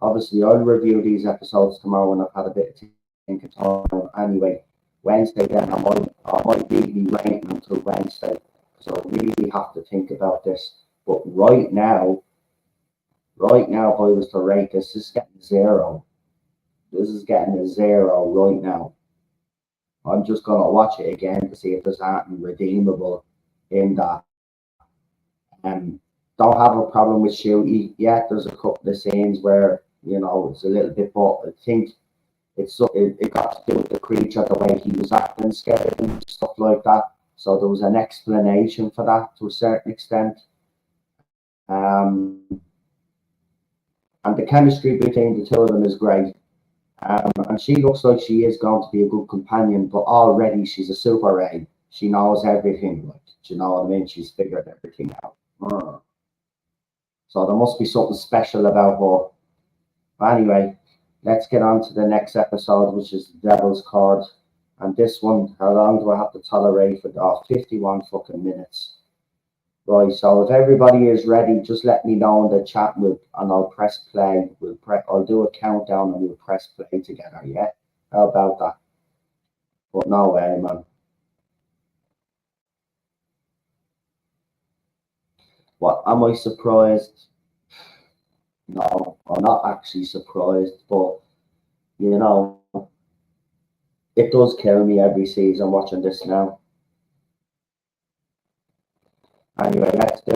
Obviously, I'll review these episodes tomorrow when I've had a bit of thinking time. Anyway, Wednesday then I might really wait until Wednesday because I really have to think about this. But right now, if I was to rate this, this is getting zero. This is getting a zero right now. I'm just gonna watch it again to see if there's anything redeemable in that. Don't have a problem with Shooty yet. There's a couple of scenes where it's a little bit, but I think it got to do with the creature, the way he was acting, scared and stuff like that. So there was an explanation for that to a certain extent. Um, and the chemistry between the two of them is great. And she looks like she is going to be a good companion, but already she's a super A. She knows everything. Like, do you know what I mean? She's figured everything out. So there must be something special about her. But anyway, let's get on to the next episode, which is Devil's Chord. And this one, how long do I have to tolerate for? Oh, 51 fucking minutes. Right, so if everybody is ready, just let me know in the chat and I'll press play. I'll do a countdown and we'll press play together, yeah? How about that? But no way, man. What, am I surprised? No, I'm not actually surprised, but you know, it does kill me every season watching this now. Anyway, let's do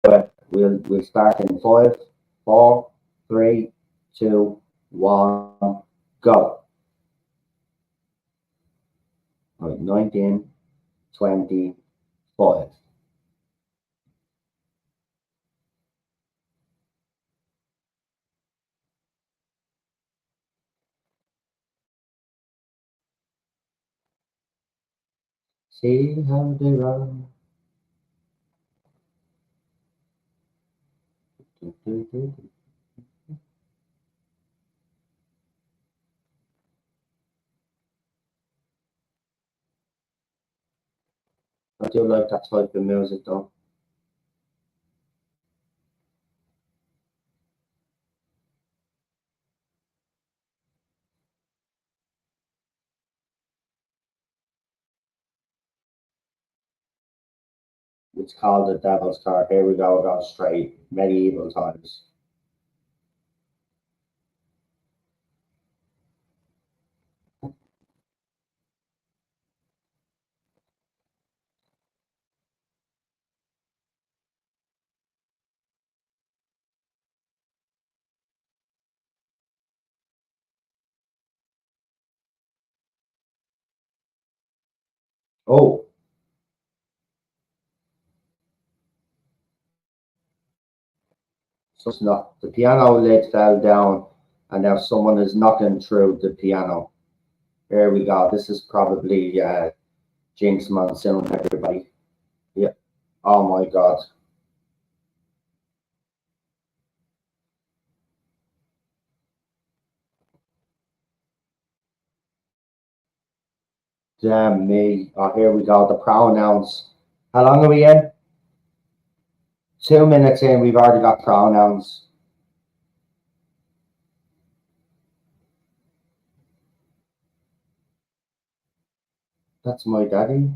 it. We'll start in 5, 4, 3, 2, 1, go. Right, 1925. See how they run. I do like that type of music though. It's called the Devil's card. Here we go, going straight. Medieval times. Oh, so it's not. The piano lid fell down, and now someone is knocking through the piano. Here we go. This is probably Jinx Monsoon, everybody. Yeah. Oh my God. Damn me. Oh, here we go. The pronouns. How long are we in? 2 minutes in, we've already got pronouns. That's my daddy.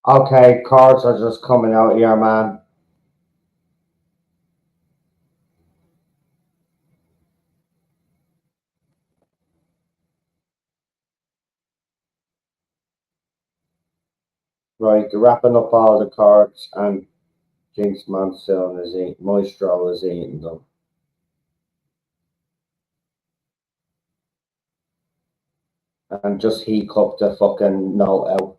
Okay, cards are just coming out here, man. Right, they're wrapping up all the cards, and Jinx Monsoon is eating, Maestro is eating them. And just he cooked the fucking note out.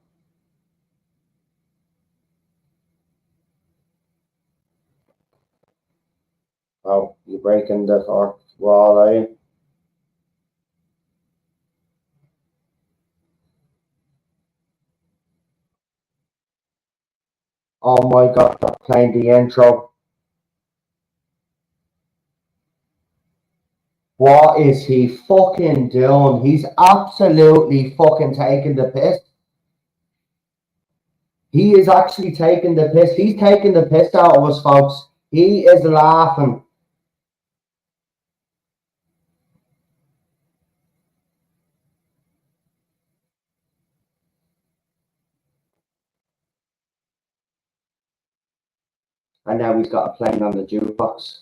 Oh, you breaking the fourth wall, are you? Oh my God, they're playing the intro. What is he fucking doing? He's absolutely fucking taking the piss. He is actually taking the piss. He's taking the piss out of us, folks. He is laughing. And now he's got a plane on the jukebox.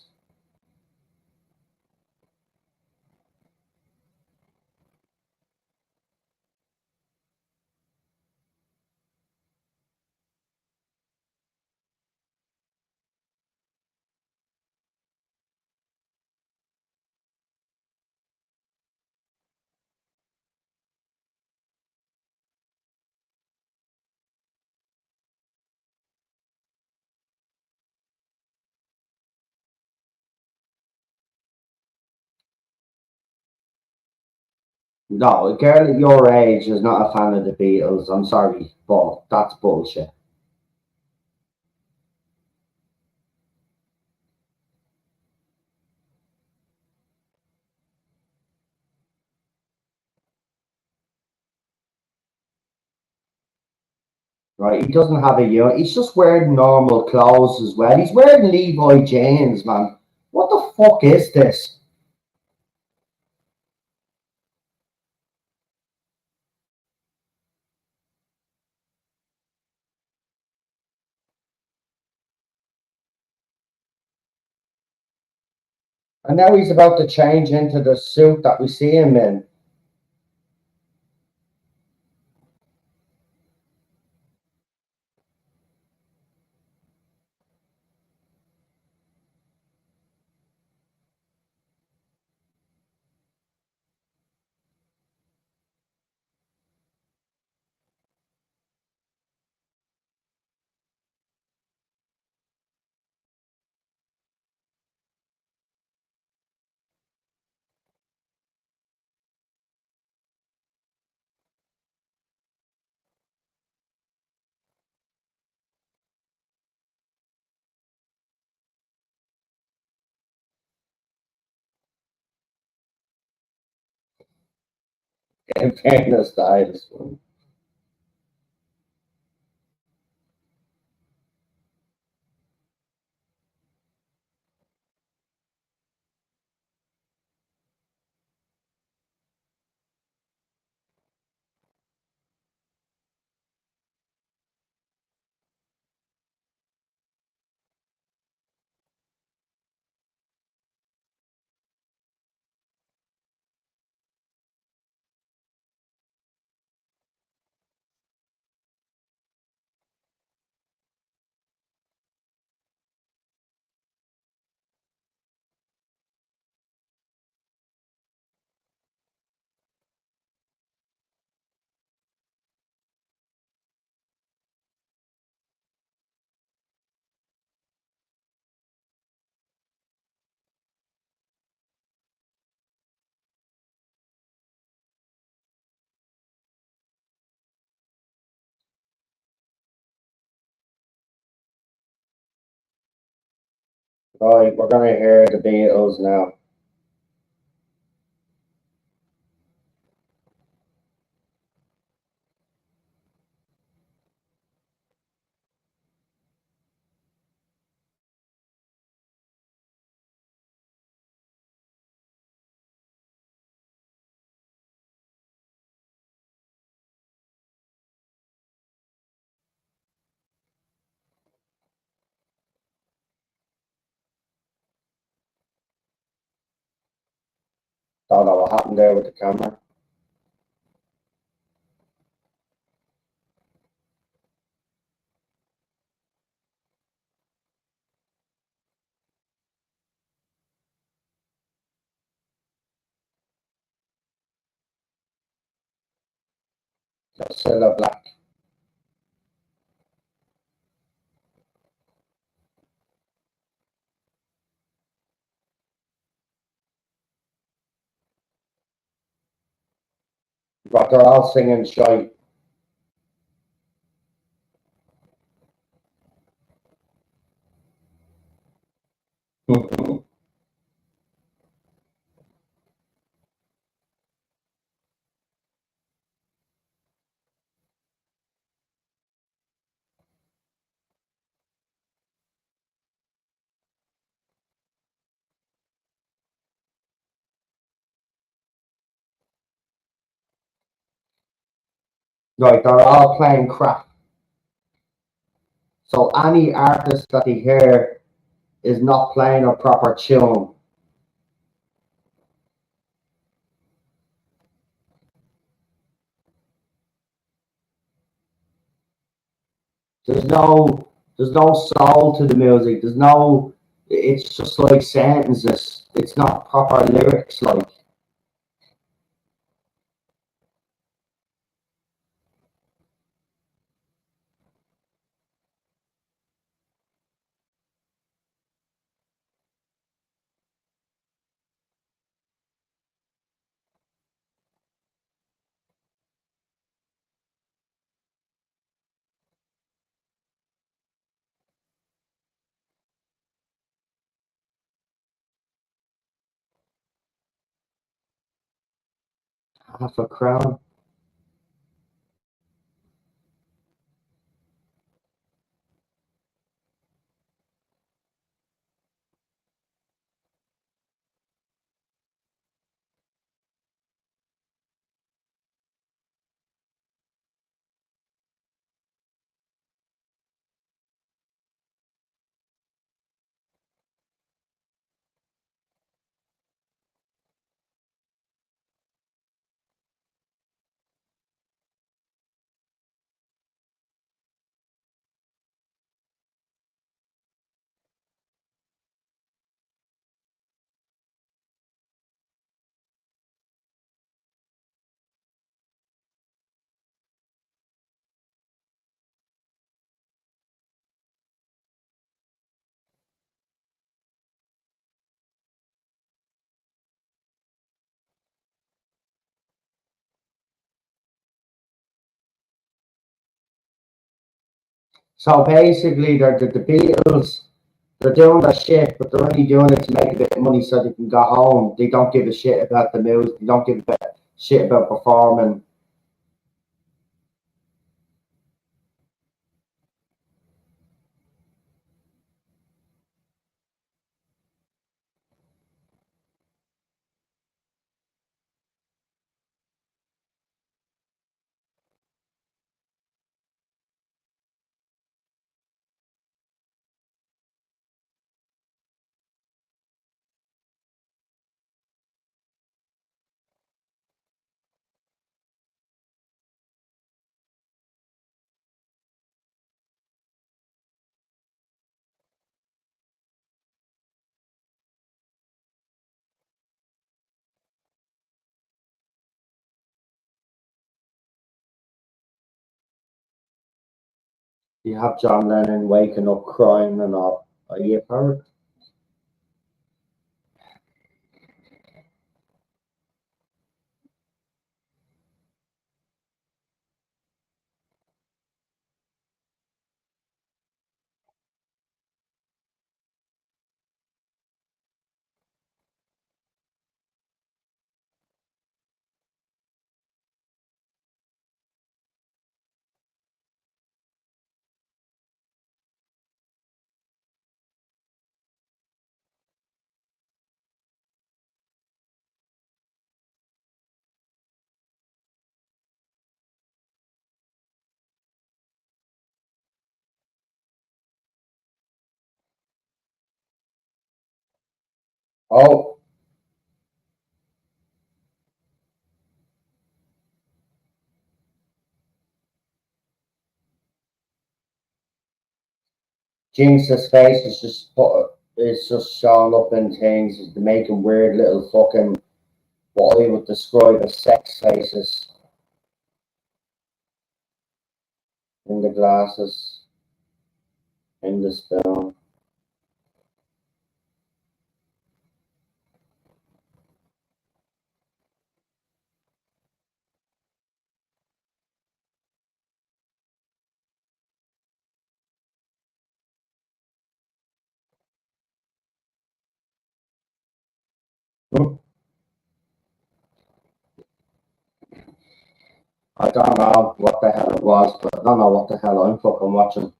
No, a girl at your age is not a fan of the Beatles. I'm sorry, but that's bullshit. Right? He doesn't have a year. He's just wearing normal clothes as well. He's wearing Levi jeans, man. What the fuck is this? And now he's about to change into the suit that we see him in. In fairness, Tardis. Right, we're gonna hear the Beatles now. Don't know what happened there with the camera. Still a black. But they're all singing shy. Right, they're all playing crap. So any artist that you hear is not playing a proper tune. There's no soul to the music. It's just like sentences. It's not proper lyrics. Like, half a crown. So basically, they're the Beatles. They're doing their shit, but they're only doing it to make a bit of money so they can go home. They don't give a shit about the music. They don't give a shit about performing. You have John Lennon waking up crying and all. Are you a parrot? Oh, Jinx's face is just showing up in things. Is making weird little fucking what I would describe as sex faces in the glasses, in the spoon. Hmm. I don't know what the hell it was, but I don't know what the hell I'm fucking watching.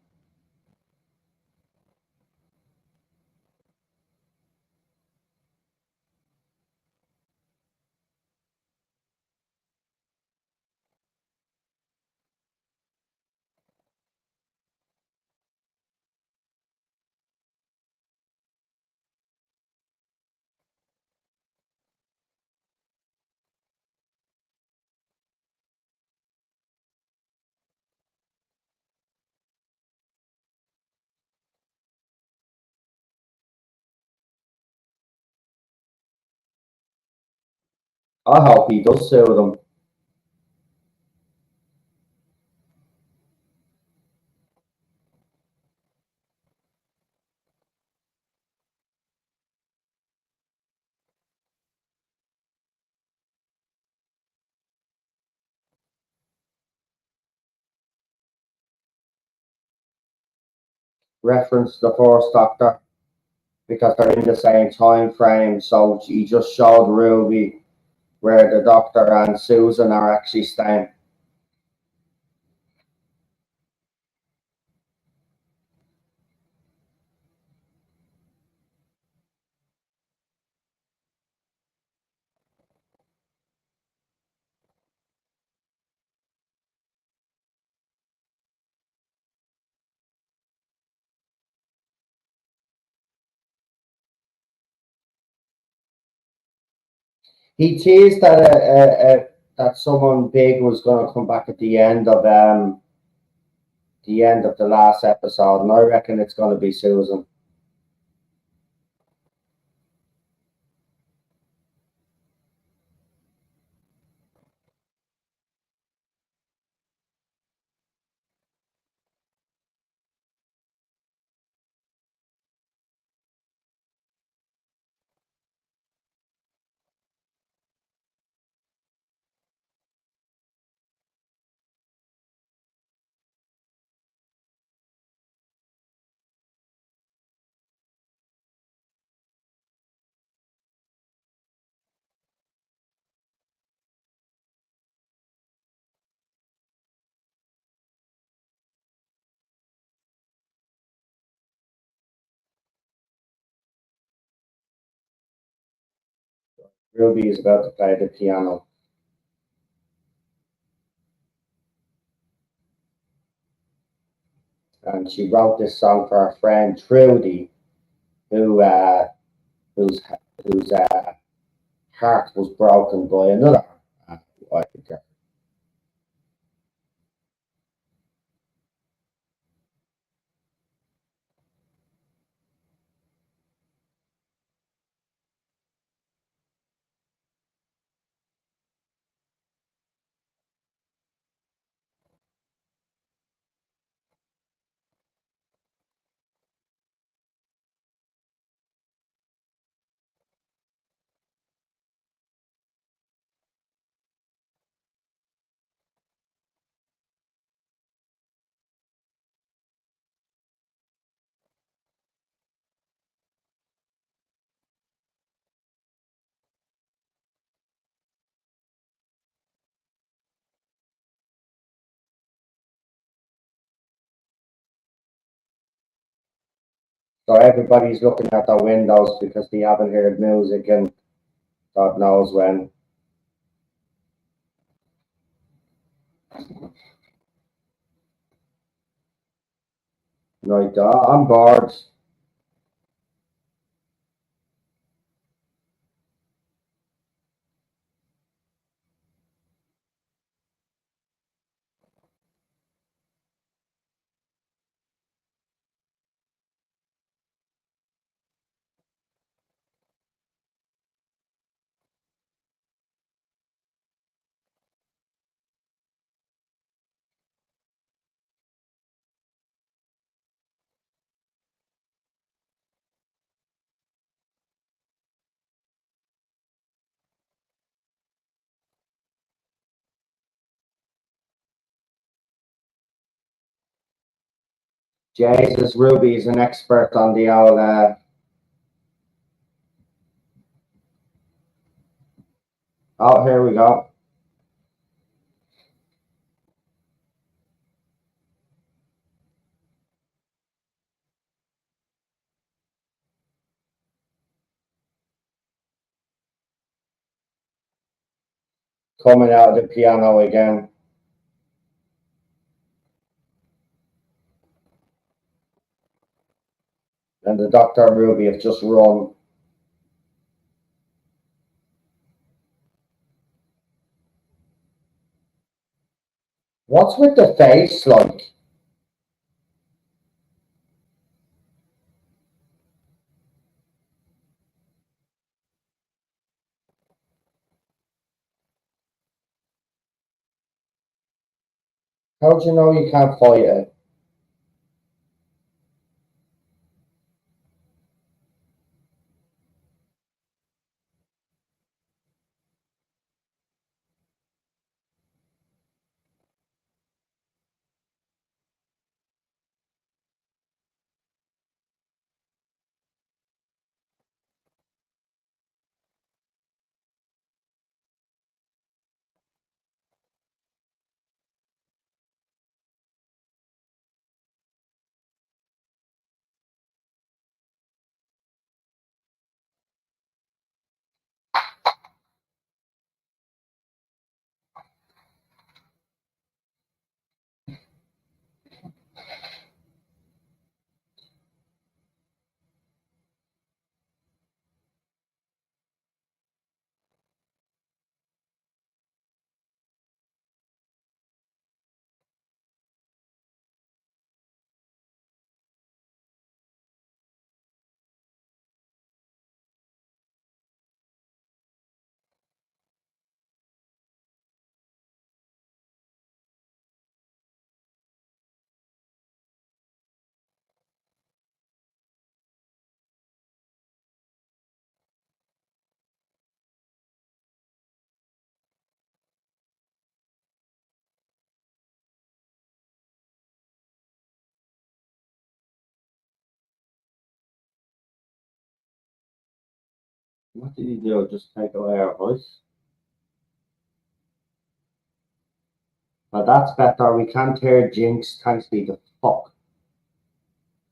I hope he does sue them. Reference the first Doctor because they're in the same time frame. So he just showed Ruby where the Doctor and Susan are actually staying. He teased that that someone big was going to come back at the end of the last episode, and I reckon it's going to be Susan. Ruby is about to play the piano. And she wrote this song for her friend Trudy, who whose whose heart was broken by another wife. So everybody's looking at their windows because they haven't heard music and God knows when. Right, I'm bored. Jesus, Ruby's an expert on the old. Oh, here we go. Coming out of the piano again. And the Doctor and Ruby have just run. What's with the face like? How do you know you can't fight it? What did he do? Just take away our voice? Now that's better. We can't hear Jinx. Thanks be the fuck.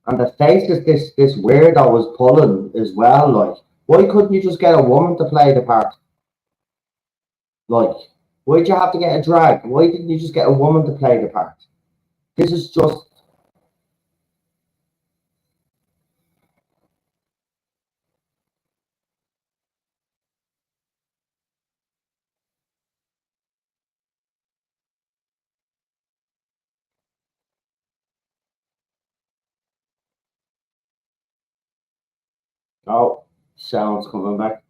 And the faces this weirdo was pulling as well. Like, why couldn't you just get a woman to play the part? Like, why'd you have to get a drag? Why didn't you just get a woman to play the part? This is just. Oh, sounds coming back.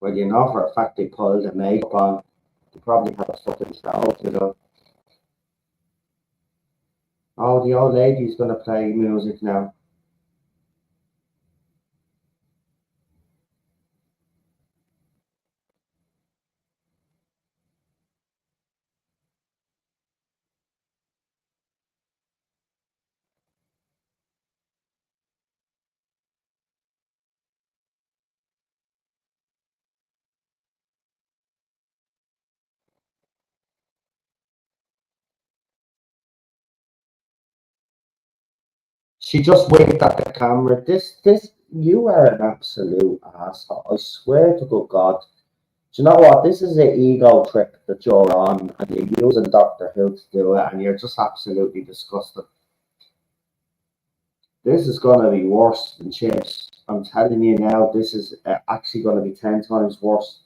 Well, you know for a fact they pulled the makeup on. They probably have a fucking show to do. Oh, the old lady's gonna play music now. She just winked at the camera. You are an absolute asshole. I swear to good God. Do you know what? This is an ego trip that you're on, and you're using Doctor Who to do it, and you're just absolutely disgusting. This is going to be worse than chips. I'm telling you now, this is actually going to be 10 times worse.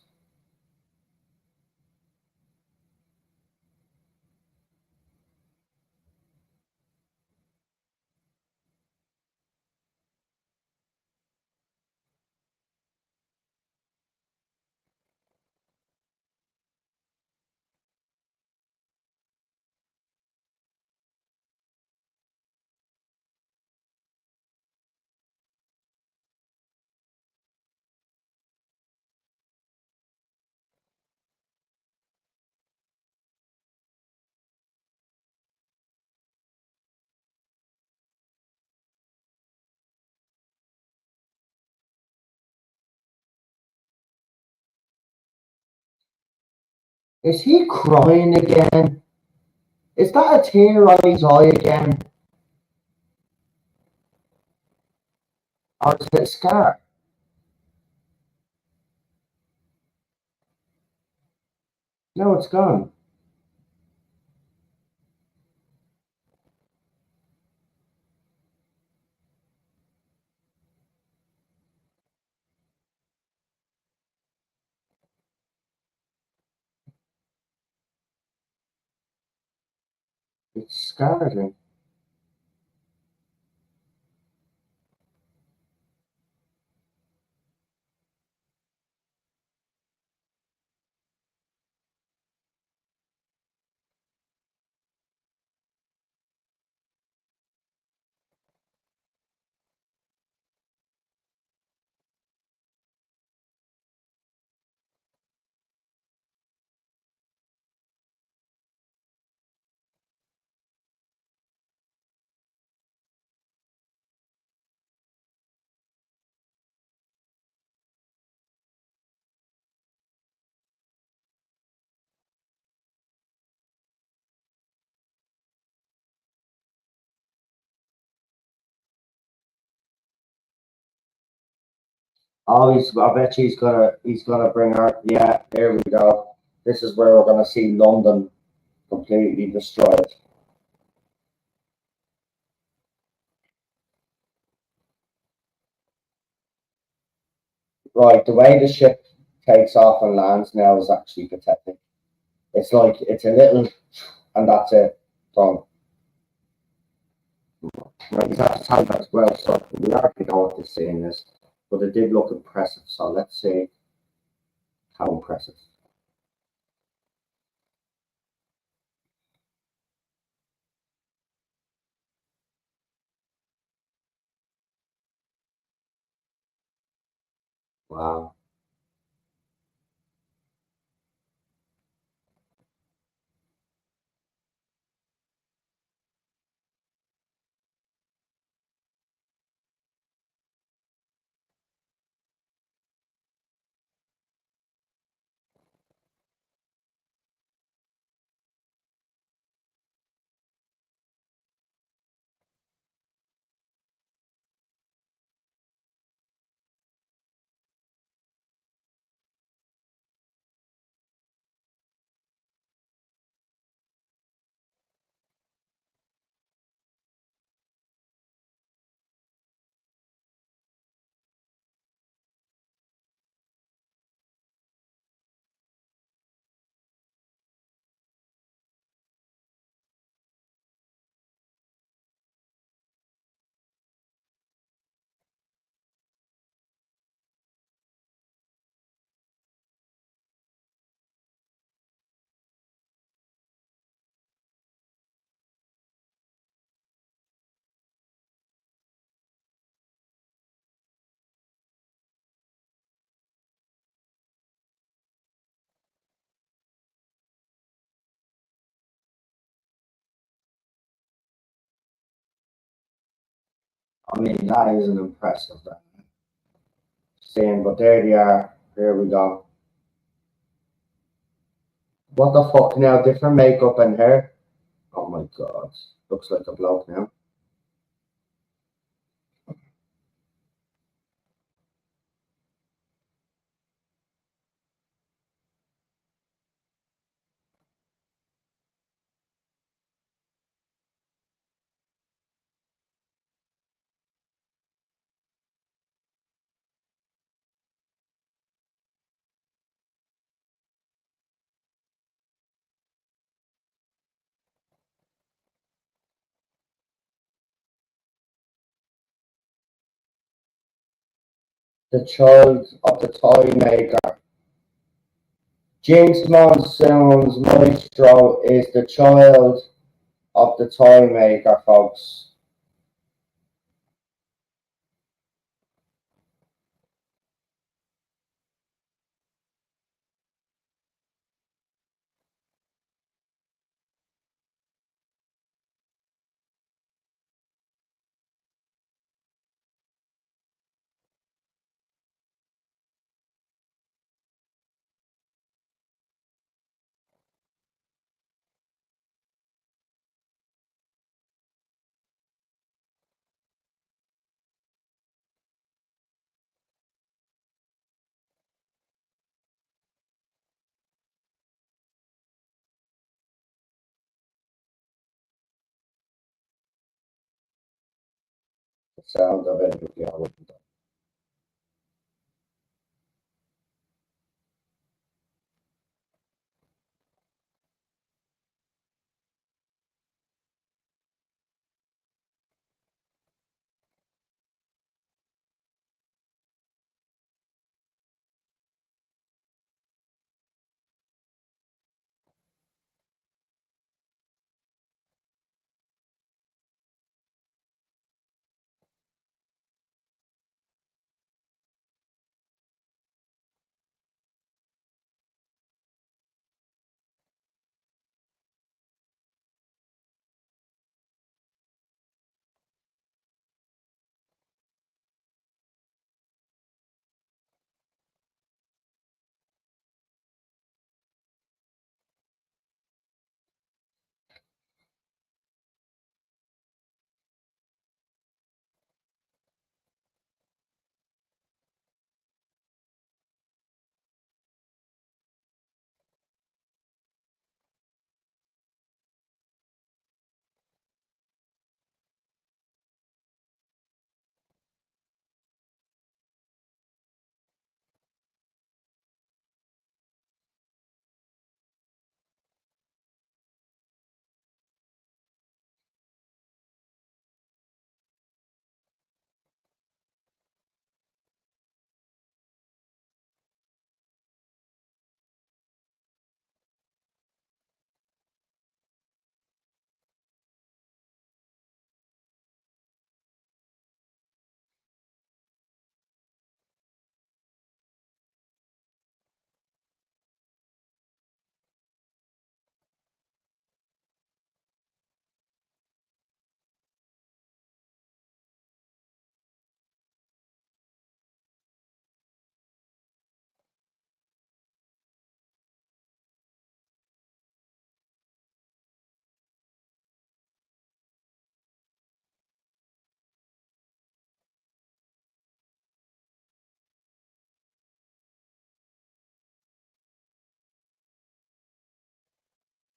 Is he crying again? Is that a tear on his eye again? Or is it a scar? No, it's gone. It's scarred. Oh, I bet you he's gonna bring her. Yeah, there we go. This is where we're gonna see London completely destroyed. Right, the way the ship takes off and lands now is actually pathetic. It's like it's a little, and that's it. Done. Right, that's how that's well. So we already know what this scene is, but it did look impressive. So let's see how impressive. Wow. I mean, that is an impressive scene, but there they are. Here we go. What the fuck now? Different makeup and hair. Oh my god. Looks like a bloke now. The child of the toy maker. James Monsoon's Maestro is the child of the toy maker, folks. The sound of it. Yeah,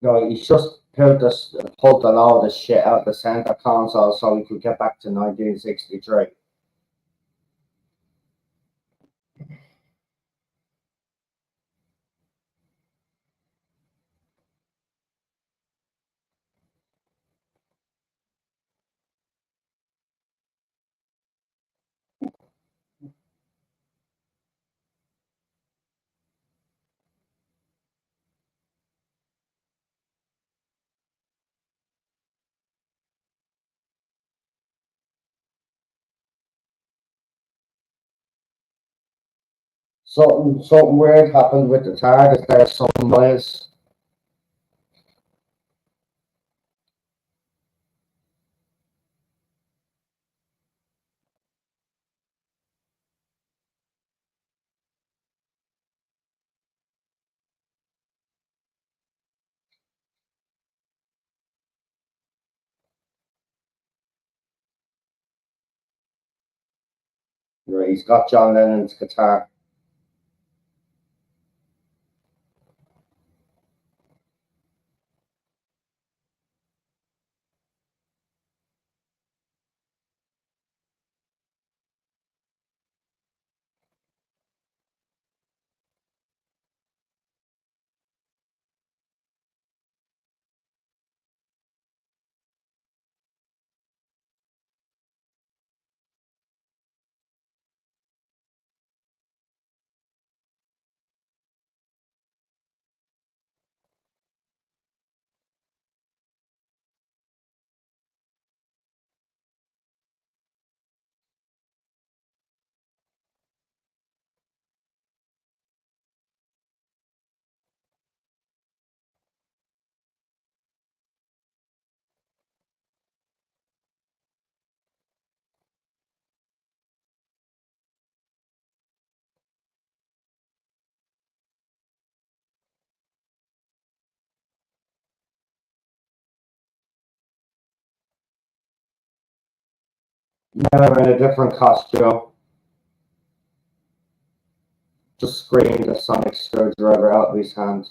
No, he's just pulled a lot of the shit out of the center console so he could get back to 1963. Something weird happened with the Tardis there, some noise. Right, he's got John Lennon's guitar. Never in a different costume. Just screamed a sonic screwdriver out of his hand.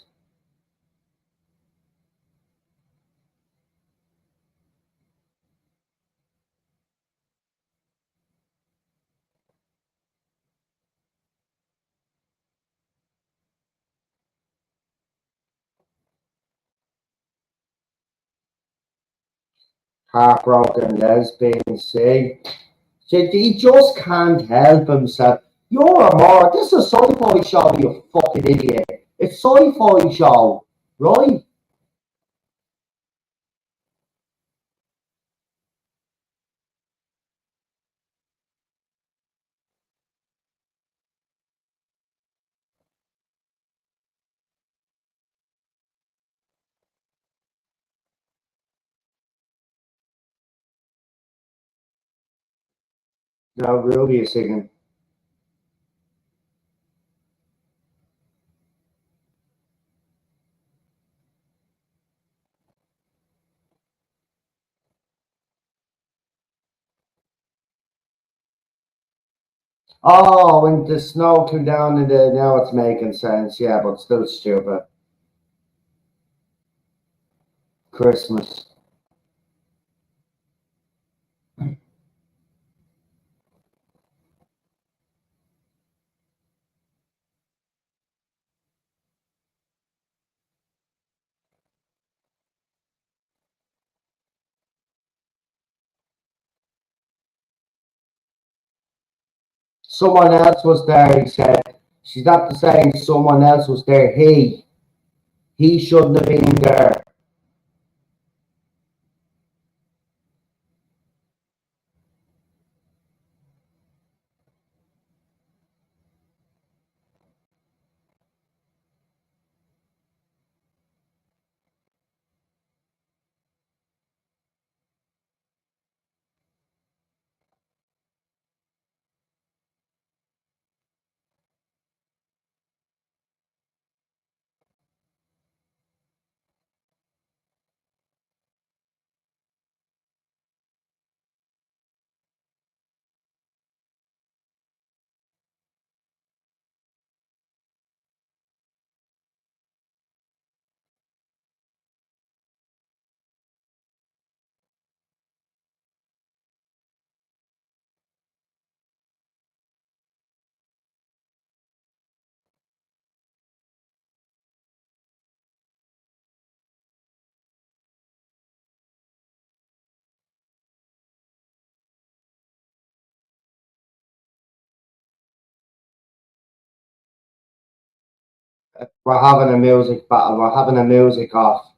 Heartbroken lesbian, see? He just can't help himself. You're a more. This is a sci-fi show, you fucking idiot. It's sci-fi show, right? Now Ruby is singing. Oh, when the snow came down and now it's making sense. Yeah, but still stupid. Christmas. Someone else was there, he said. She's not saying someone else was there. He shouldn't have been there. We're having a music battle. We're having a music off.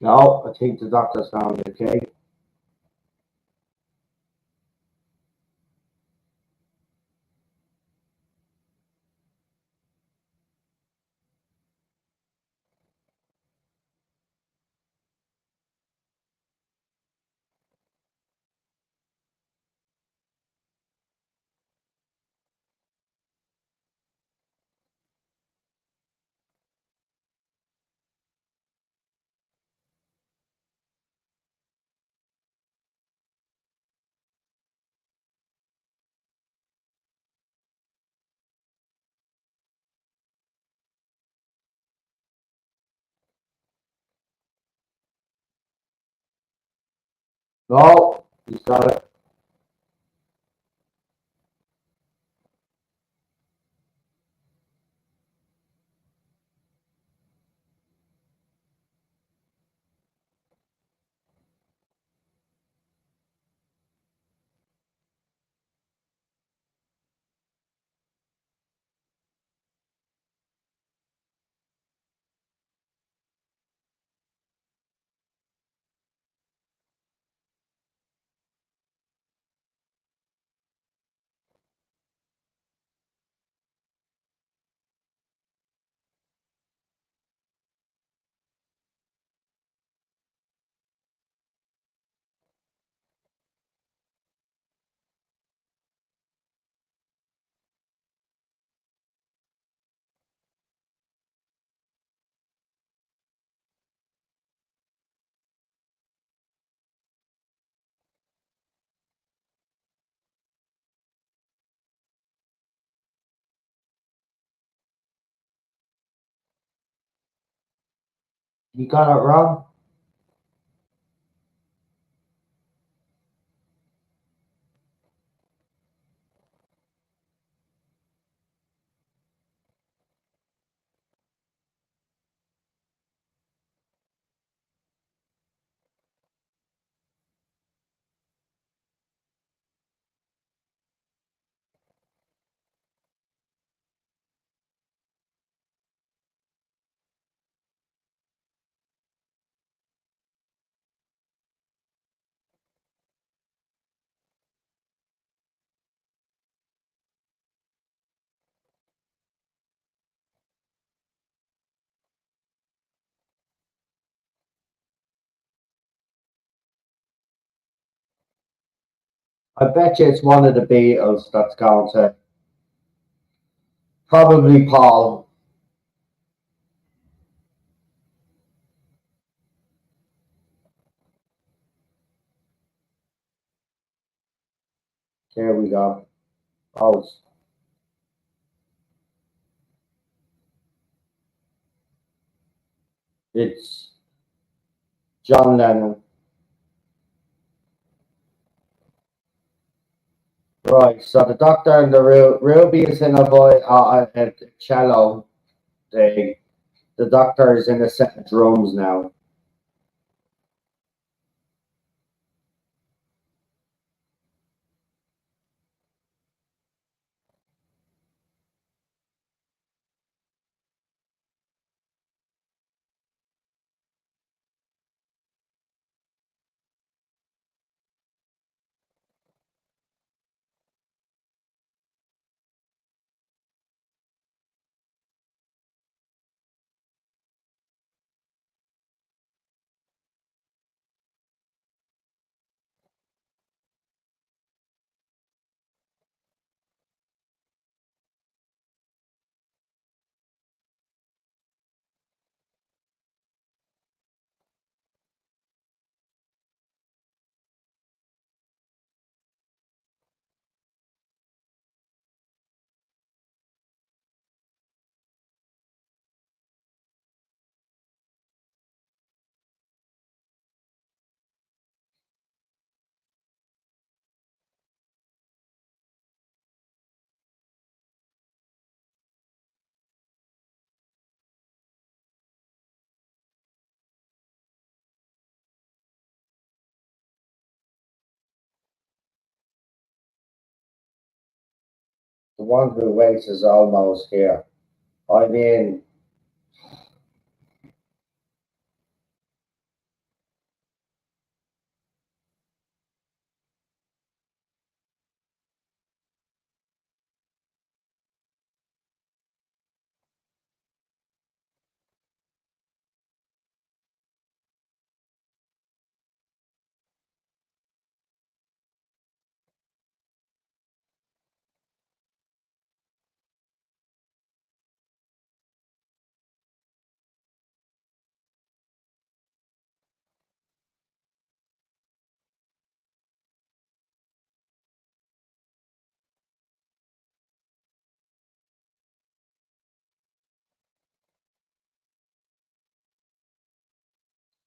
No, I think the doctor's gone. Okay. No, he's got it. He got it wrong. I bet you it's one of the Beatles that's going to. Probably Paul. There we go. Oh, it's John Lennon. Right, so the doctor and the Ruby is in a cello. The doctor is in a set of drums now. The one who waits is almost here. I mean,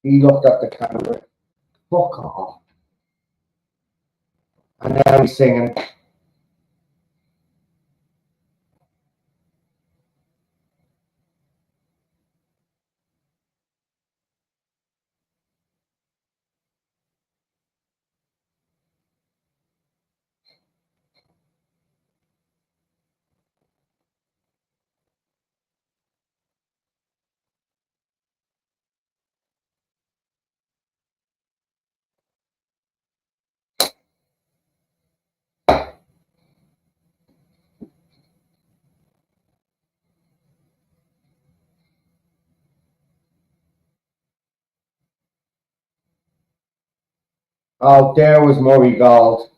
he looked at the camera. Fuck off. And now he's singing. Oh, there was Murray Gold.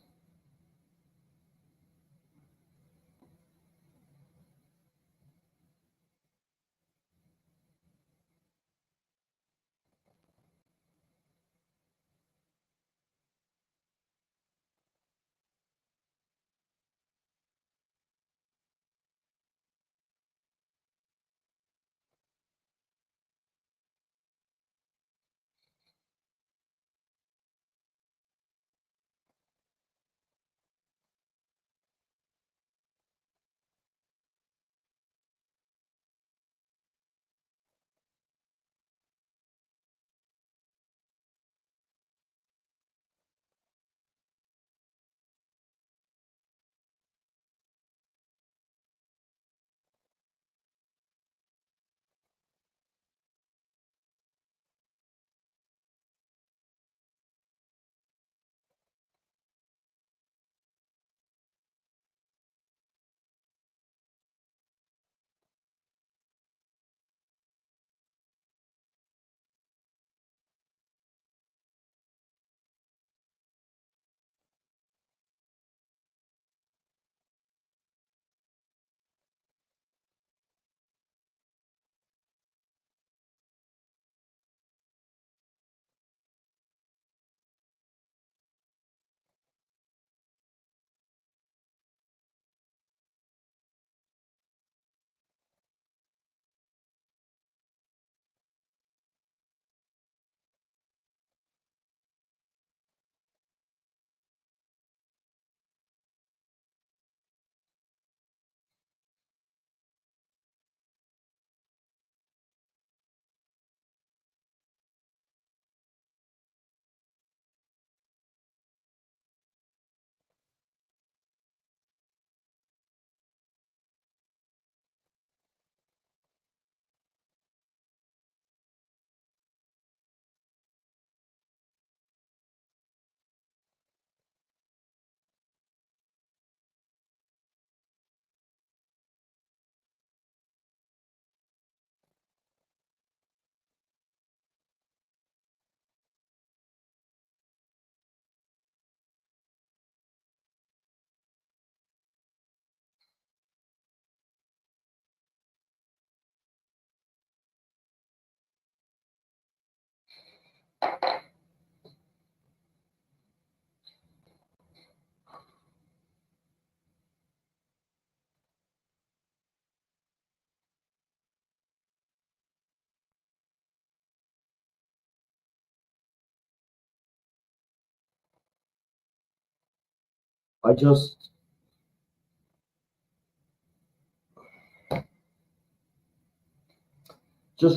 I just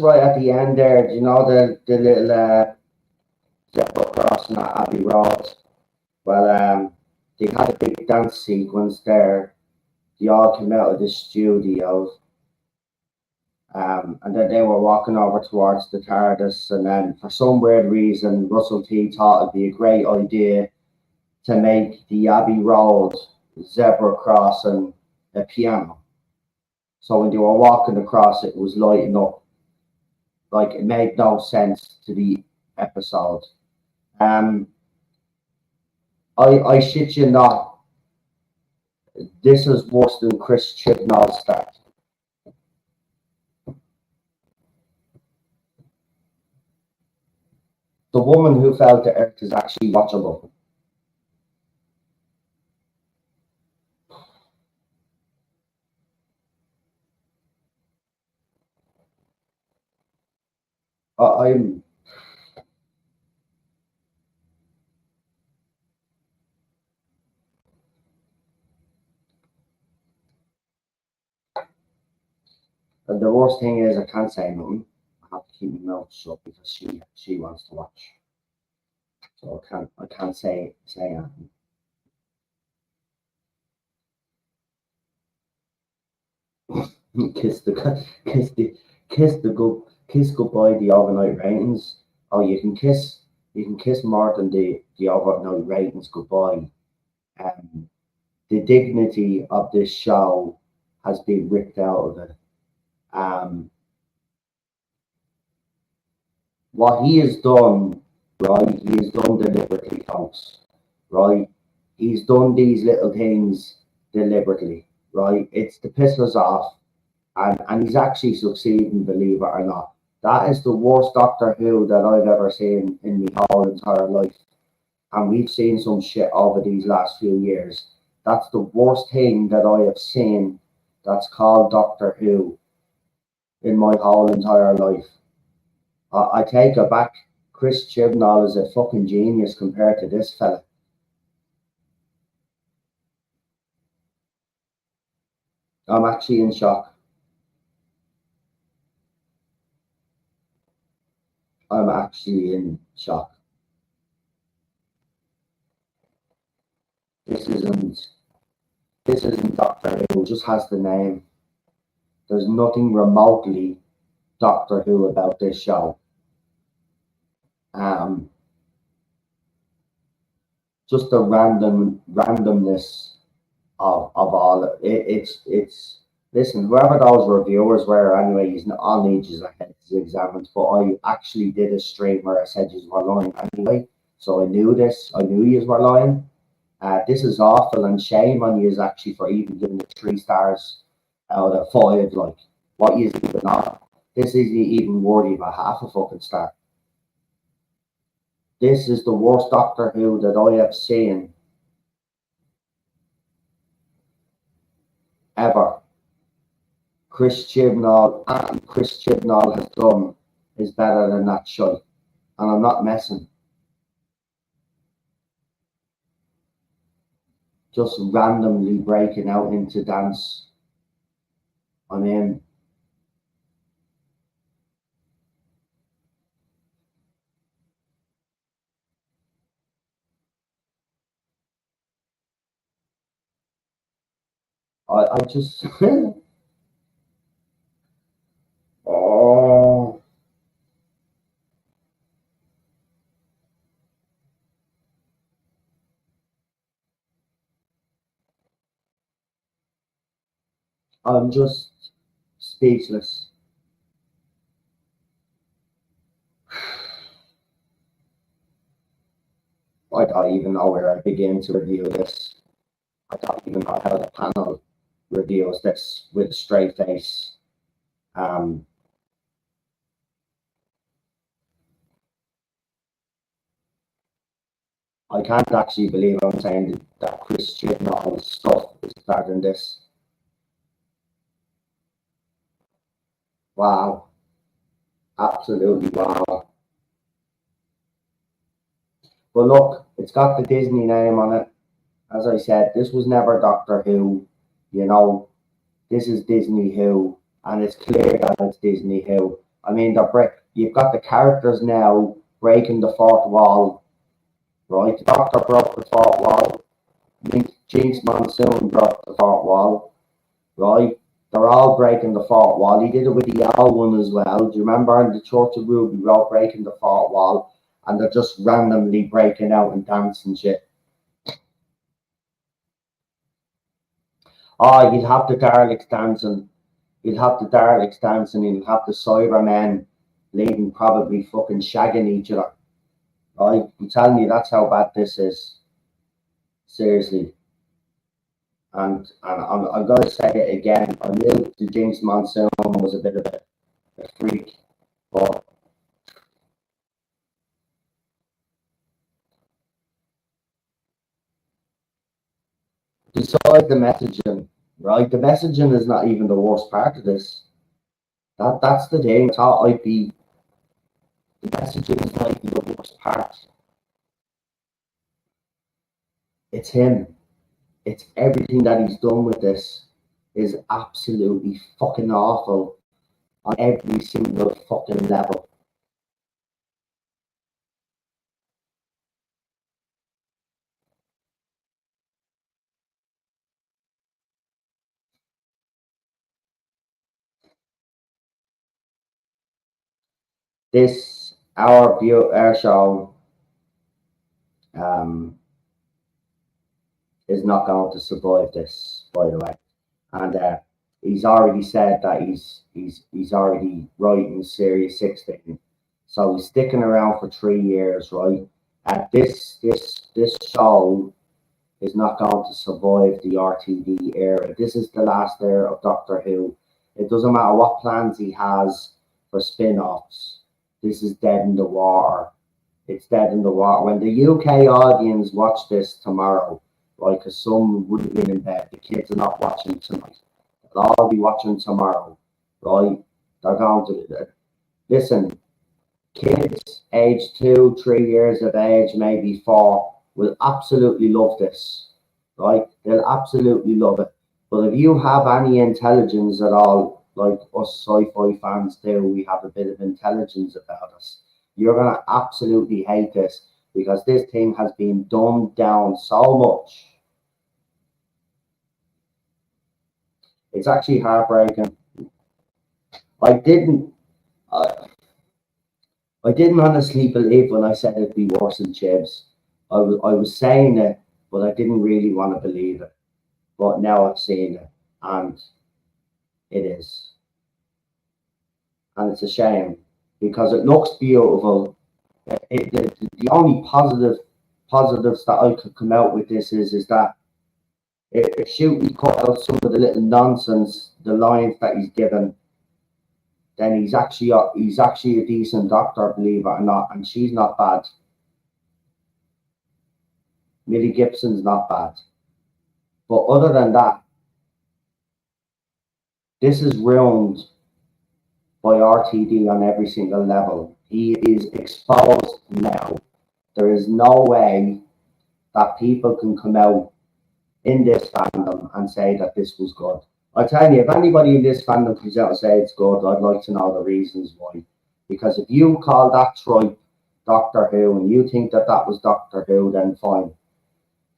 right at the end there, you know the little zebra crossing at Abbey Road. Well, they had a big dance sequence there. they all came out of the studio. And then they were walking over towards the Tardis, and then for some weird reason, Russell T thought it'd be a great idea to make the Abbey Road zebra crossing a piano. So when they were walking across, it was lighting up. Like, it made no sense to the episode. I shit you not, this is worse than Chris Chibnall's start. The woman who fell to earth is actually Watchalong. I'm and the worst thing is I can't say nothing. I have to keep my mouth shut because she wants to watch. So I can't say anything. Kiss goodbye the overnight ratings. Oh, you can kiss more than the overnight ratings goodbye. The dignity of this show has been ripped out of it. What he has done, right? He has done deliberately, folks. Right? He's done these little things deliberately. Right? It's to piss us off. And he's actually succeeding, believe it or not. That is the worst Doctor Who that I've ever seen in my whole entire life. And we've seen some shit over these last few years. That's the worst thing that I have seen that's called Doctor Who in my whole entire life. I take it back. Chris Chibnall is a fucking genius compared to this fella. I'm actually in shock. I'm actually in shock. This isn't Doctor Who, just has the name. There's nothing remotely Doctor Who about this show. Just the randomness of all it. It's listen, whoever those reviewers were anyway, he's not on ages ahead his exams, but I actually did a stream where I said you were lying anyway. So I knew this. I knew you were lying. This is awful, and shame on you actually for even giving it 3 stars out of 5. Like, what you even on? This isn't even worthy of a half a fucking star. This is the worst Doctor Who that I have seen ever. Chris Chibnall has done is better than that shite. And I'm not messing. Just randomly breaking out into dance. I mean, I just oh, I'm just speechless. I don't even know where I begin to review this. I don't even know how the panel reviews this with a straight face. I can't actually believe I'm saying that Chris Chibnall's stuff is better than this. Wow. Absolutely wow. But look, it's got the Disney name on it. As I said, this was never Doctor Who. You know, this is Disney Who, and it's clear that it's Disney Who. I mean, you've got the characters now breaking the fourth wall, right? The Doctor broke the fourth wall. Jinx Monsoon broke the fourth wall. right? They're all breaking the fourth wall. He did it with the owl one as well. Do you remember in the Church of Ruby, we're all breaking the fourth wall, and they're just randomly breaking out and dancing shit. Oh, you'd have the Daleks dancing. You'd have the Daleks dancing, and you'd have the Cybermen leading, probably fucking shagging each other. Right? I'm telling you, that's how bad this is. Seriously. And I'm going to say it again. I knew the Jinx Monsoon was a bit of a freak, but besides the messaging, right? The messaging is not even the worst part of this. That's the thing. I thought I'd be. The messaging is not even the worst part. It's him. It's everything that he's done with this is absolutely fucking awful on every single fucking level. This our show is not going to survive this, by the way. And he's already said that he's already writing Series 16, so he's sticking around for 3 years, right? This show is not going to survive the RTD era. This is the last era of Doctor Who. It doesn't matter what plans he has for spin-offs. This is dead in the water. It's dead in the water. When the UK audience watch this tomorrow, right, because some would have been in bed, the kids are not watching tonight. They'll all be watching tomorrow, right? They're going to listen. Kids age 2, 3 years of age, maybe 4, will absolutely love this, right? They'll absolutely love it. But if you have any intelligence at all, like us sci-fi fans do, we have a bit of intelligence about us. You're gonna absolutely hate this because this thing has been dumbed down so much. It's actually heartbreaking. I didn't. I didn't honestly believe when I said it'd be worse than Chibs. I was saying it, but I didn't really want to believe it. But now I've seen it, and it is. And it's a shame because it looks beautiful. The only positives that I could come out with this is that if Shooty cut out some of the little nonsense, the lines that he's given, then he's actually a decent doctor, believe it or not, and she's not bad. Millie Gibson's not bad. But other than that, this is ruined by RTD on every single level. He is exposed now. There is no way that people can come out in this fandom and say that this was good. I tell you, if anybody in this fandom comes out and say it's good, I'd like to know the reasons why. Because if you call that tripe Doctor Who and you think that that was Doctor Who, then fine.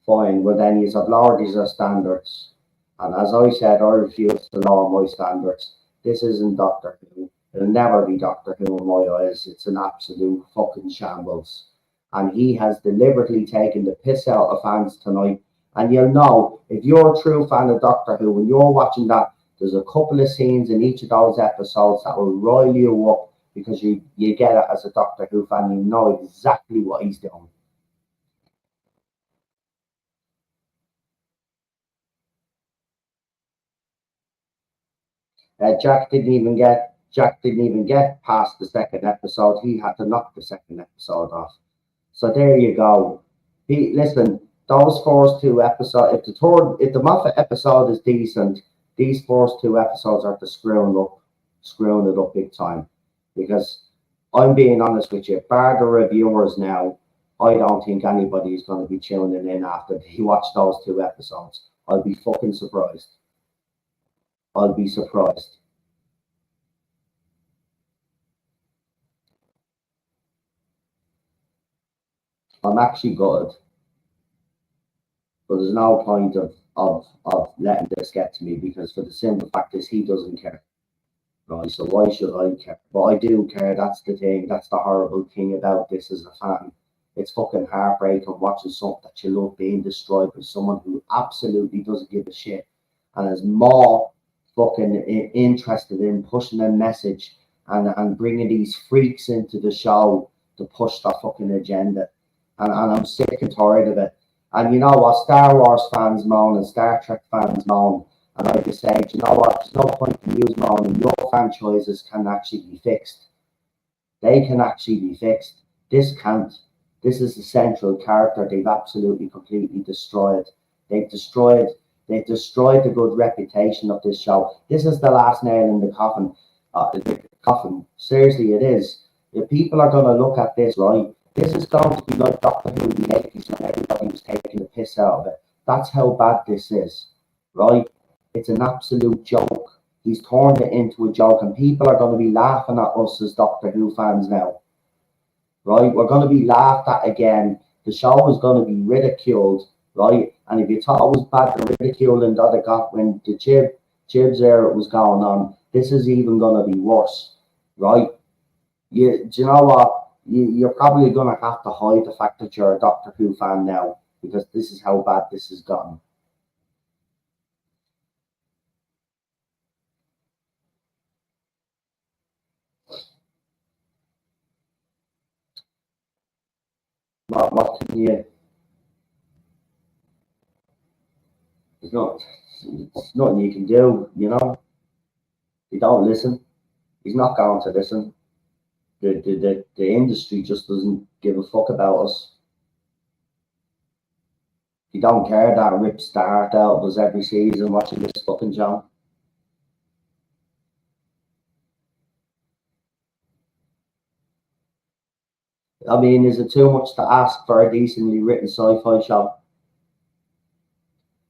Fine. Well, then you have lowered these standards. And as I said, I refuse to lower my standards. This isn't Doctor Who. It'll never be Doctor Who in my eyes. It's an absolute fucking shambles. And he has deliberately taken the piss out of fans tonight. And you'll know, if you're a true fan of Doctor Who, when you're watching that, there's a couple of scenes in each of those episodes that will rile you up because you get it as a Doctor Who fan. You know exactly what he's doing. Jack didn't even get past the second episode. He had to knock the second episode off. So there you go. Listen, those first two episodes. If the Moffat episode is decent, these first two episodes are screwing it up big time. Because I'm being honest with you, bar the reviewers now, I don't think anybody is going to be tuning in after he watched those two episodes. I'll be fucking surprised. I'll be surprised. I'm actually good, but there's no point of of letting this get to me, because for the simple fact is he doesn't care. Right, so why should I care? But I do care. That's the thing. That's the horrible thing about this as a fan. It's fucking heartbreaking watching something that you love being destroyed by someone who absolutely doesn't give a shit and is more fucking interested in pushing a message and bringing these freaks into the show to push that fucking agenda. And I'm sick and tired of it. And you know what? Star Wars fans moan and Star Trek fans moan. And I just say, you know what? There's no point in you moaning. Your franchises can actually be fixed. They can actually be fixed. This can't. This is the central character they've absolutely completely destroyed. They've destroyed the good reputation of this show. This is the last nail in the coffin. Seriously, it is. If people are going to look at this, right, this is going to be like Doctor Who in the 80s when everybody was taking the piss out of it. That's how bad this is, right? It's an absolute joke. He's turned it into a joke, and people are going to be laughing at us as Doctor Who fans now, right? We're going to be laughed at again. The show is going to be ridiculed, right? And if you thought it was bad, the ridiculing that it got when the Chibs era was going on, this is even going to be worse, right? Do you know what? You're probably going to have to hide the fact that you're a Doctor Who fan now, because this is how bad this has gotten. What can you? There's nothing you can do. You know, you don't listen. He's not going to listen. The industry just doesn't give a fuck about us. You don't care that rips the heart out of us every season watching this fucking John. I mean, is it too much to ask for a decently written sci-fi show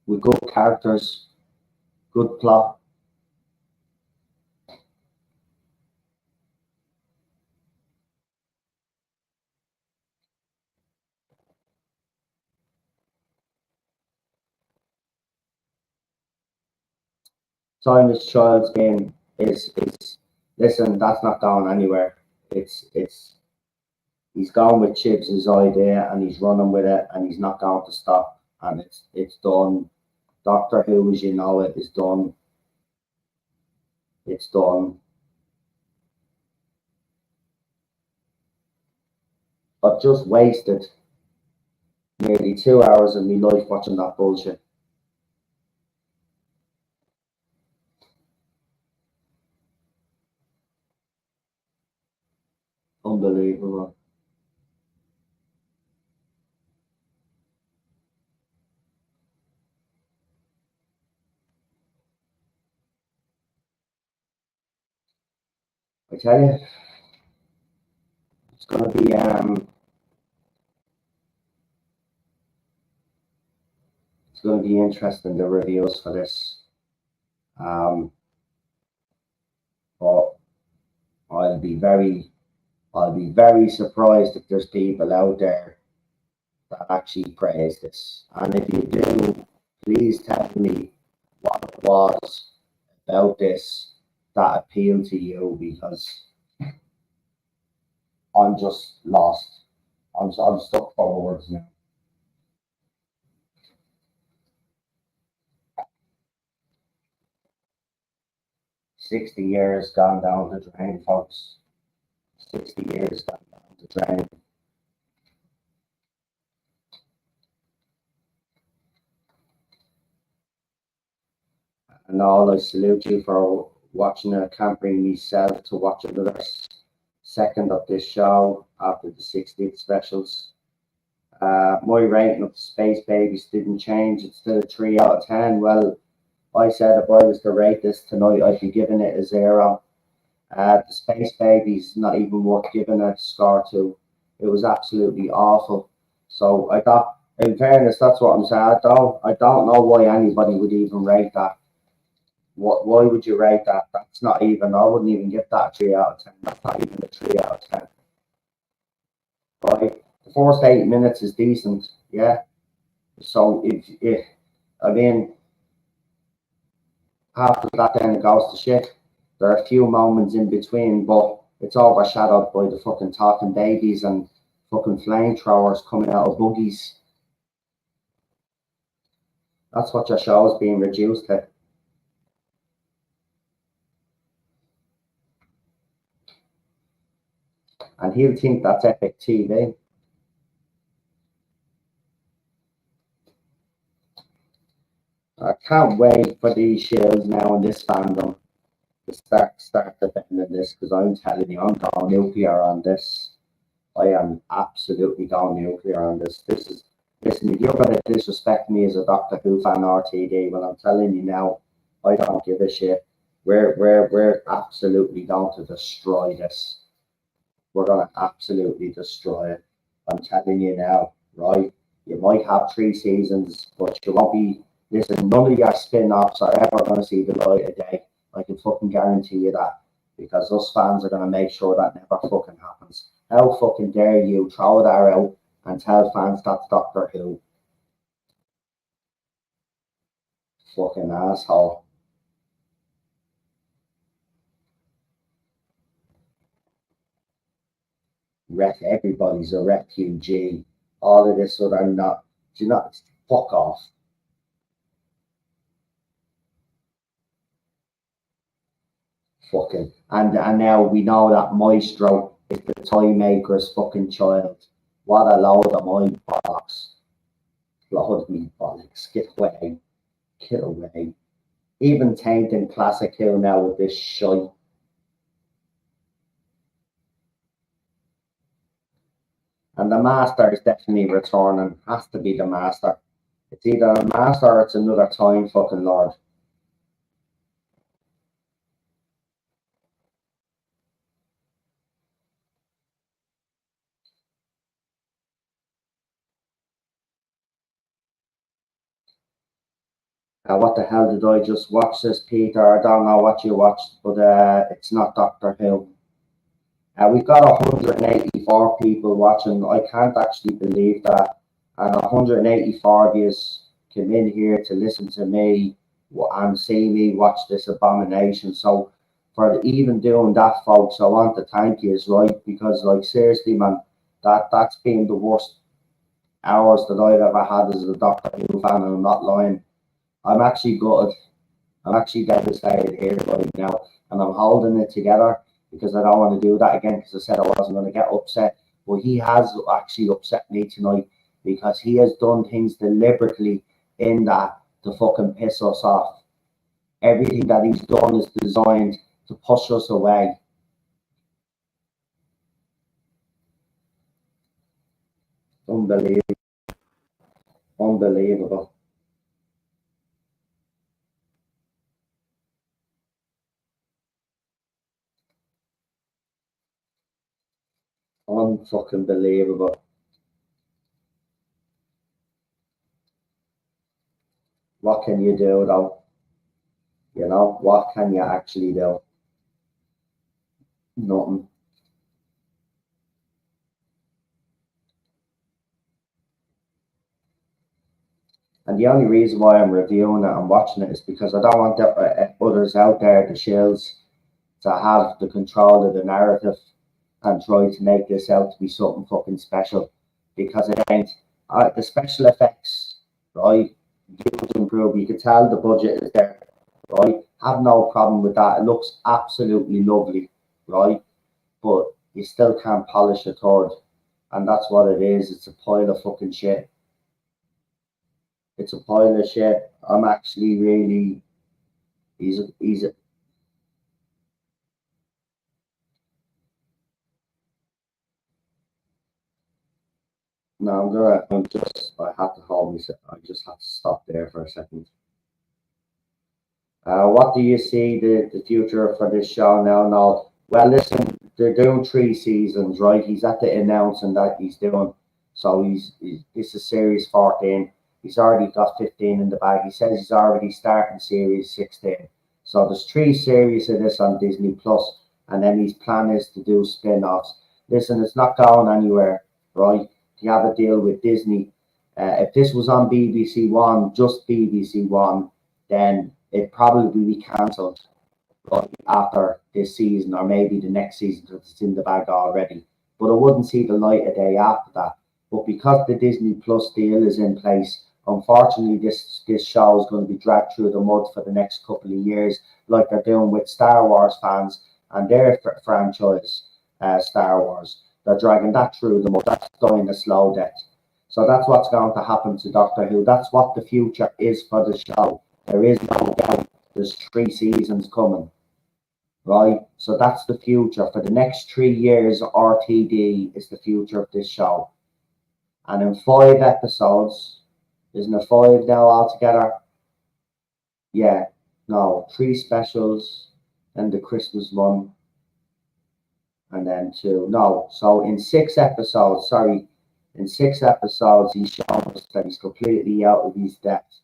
with good characters, good plot? Simon's Child's game is listen, that's not going anywhere. It's he's gone with Chips' idea and he's running with it and he's not going to stop, and it's done. Doctor Who as you know it is done. It's done. I've just wasted nearly 2 hours of my life watching that bullshit. Unbelievable. I tell you, it's gonna be it's gonna be interesting, the reviews for this. Um but I'll be very surprised if there's people out there that actually praise this. And if you do, please tell me what it was about this that appealed to you, because I'm just lost. I'm stuck for words now. 60 years gone down the drain, folks. 60 years gone down the drain. And all, I salute you for watching it. I can't bring myself to watch another second of this show after the 60th specials. My rating of the Spacebabies didn't change. It's still a 3 out of 10. Well, I said if I was to rate this tonight, I'd be giving it a 0. The Spacebabies, not even worth giving a score to. It was absolutely awful. So I thought, in fairness, that's what I'm saying. I don't know why anybody would even rate that. Why would you rate that? That's not even. I wouldn't even give that a 3 out of 10. That's not even a 3 out of 10. Right? The first 8 minutes is decent, yeah. So if I mean, after that, then it goes to shit. There are a few moments in between, but it's overshadowed by the fucking talking babies and fucking flamethrowers coming out of buggies. That's what your show is being reduced to. And he'll think that's epic TV. I can't wait for these shows now in this fandom to start defending this, because I'm telling you, I'm going nuclear on this. I am absolutely going nuclear on this. Listen, if you're going to disrespect me as a Doctor Who fan RTD, well, I'm telling you now, I don't give a shit. We're absolutely going to destroy this. We're going to absolutely destroy it. I'm telling you now, right? You might have 3 seasons, but you won't be. Listen, none of your spin-offs are ever going to see the light of day. I can fucking guarantee you that, because us fans are going to make sure that never fucking happens. How fucking dare you throw that out and tell fans that's Doctor Who? Fucking asshole. Everybody's a refugee. All of this other not. Do you not? Fuck off. Fucking. And now we know that Maestro is the toy maker's fucking child. What a load of mind bollocks. Load of me bollocks. Get away. Get away. Even tainting classic Who now with this shite. And the Master is definitely returning. Has to be the Master. It's either a Master or it's another Time fucking Lord. What the hell did I just watch this, Peter? I don't know what you watched, but it's not Doctor Who. We've got 184 people watching. I can't actually believe that. And 184 of you came in here to listen to me and see me watch this abomination. So for even doing that, folks, I want to thank you, right? Because, like, seriously, man, that's been the worst hours that I've ever had as a Doctor Who fan, and I'm not lying. I'm actually gutted. I'm actually devastated here right now, and I'm holding it together because I don't want to do that again, because I said I wasn't going to get upset. But he has actually upset me tonight, because he has done things deliberately in that to fucking piss us off. Everything that he's done is designed to push us away. Unbelievable. Unbelievable. Unfucking believable. What can you do though? You know, what can you actually do? Nothing. And the only reason why I'm reviewing it and watching it is because I don't want others out there, the shills, to have the control of the narrative and try to make this out to be something fucking special, because it ain't. The special effects, right? Huge improve. You can tell the budget is there, right? Have no problem with that. It looks absolutely lovely, right? But you still can't polish a turd, and that's what it is. It's a pile of fucking shit. It's a pile of shit. I'm actually really. He's No, I'm gonna. I'm just. I have to hold me. I just have to stop there for a second. What do you see the future for this show now? No. Well, listen, they're doing 3 seasons, right? He's at the announcing that he's doing. So this is series 14. He's already got 15 in the bag. He says he's already starting series 16. So there's 3 series of this on Disney Plus, and then his plan is to do spin-offs. Listen, it's not going anywhere, right? You have a deal with Disney. If this was on BBC One, just BBC One, then it'd probably be cancelled right after this season, or maybe the next season because it's in the bag already. But it wouldn't see the light of day after that. But because the Disney Plus deal is in place, unfortunately, this show is going to be dragged through the mud for the next couple of years, like they're doing with Star Wars fans and their franchise, Star Wars. They're dragging that through the mud. That's dying a slow death. So that's what's going to happen to Doctor Who. That's what the future is for the show. There is no doubt. There's 3 seasons coming, right? So that's the future. For the next 3 years, RTD is the future of this show. And in 5 episodes, isn't it 5 now altogether? Yeah, no, 3 specials, and the Christmas one, and then 2. No, so in 6 episodes, in 6 episodes, he's shown us that he's completely out of his depth,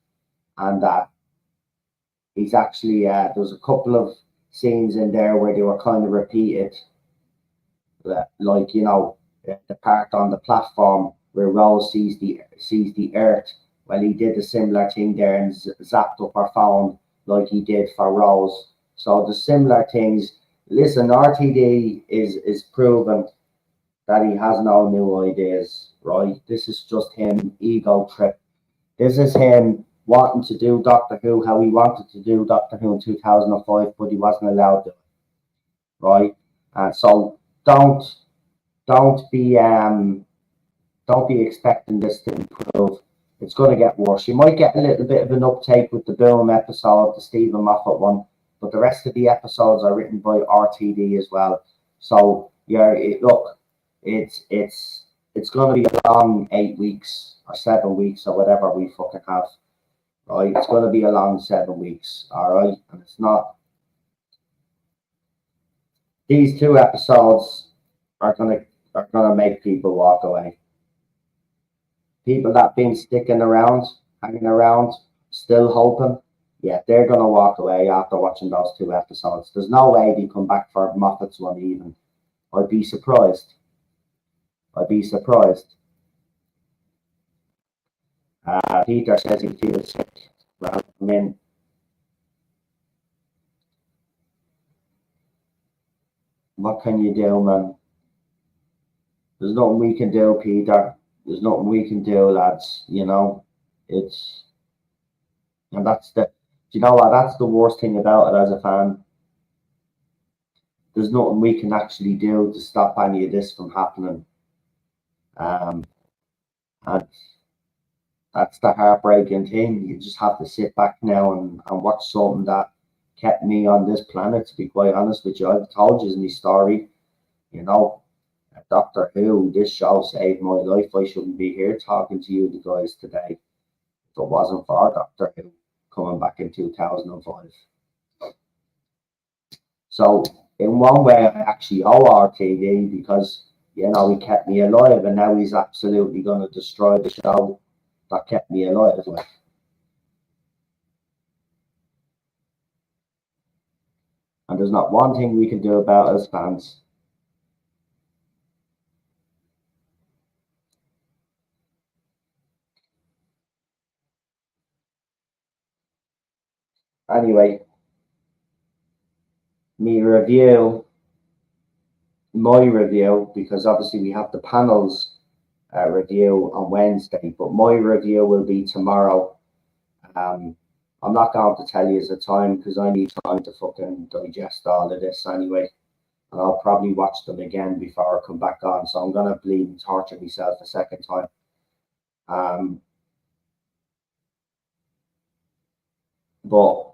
and that he's actually, there's a couple of scenes in there where they were kind of repeated, like, you know, the part on the platform where Rose sees the Earth. Well, he did a similar thing there and zapped up her phone like he did for Rose. So the similar things. Listen, RTD is proven that he has no new ideas, right? This is just him ego trip. This is him wanting to do Doctor Who how he wanted to do Doctor Who in 2005, but he wasn't allowed to, right? So don't be expecting this to improve. It's going to get worse. You might get a little bit of an uptake with the Boom episode, the Stephen Moffat one, but the rest of the episodes are written by RTD as well. So yeah, look, it's going to be a long 8 weeks or 7 weeks or whatever we fucking have. Right? It's going to be a long 7 weeks. All right, and it's not. These 2 episodes are gonna make people walk away. People that been sticking around, hanging around, still hoping, yeah, they're gonna walk away after watching those 2 episodes. There's no way they come back for Moffat's one even. I'd be surprised. Peter says he feels sick. Well, I mean, what can you do, man? There's nothing we can do, Peter. There's nothing we can do, lads. You know, and that's do you know what? That's the worst thing about it as a fan. There's nothing we can actually do to stop any of this from happening. And that's the heartbreaking thing. You just have to sit back now and watch something that kept me on this planet, to be quite honest with you. I've told you my story, you know. Doctor Who, this show saved my life. I shouldn't be here talking to you the guys today if it wasn't for Doctor Who coming back in 2005. So in one way, I actually owe RTD because, you know, he kept me alive, and now he's absolutely going to destroy the show that kept me alive. And there's not one thing we can do about it as fans. Anyway, my review, because obviously we have the panels review on Wednesday, but my review will be tomorrow. I'm not going to tell you the time because I need time to fucking digest all of this anyway. And I'll probably watch them again before I come back on. So I'm going to bleed and torture myself a second time. But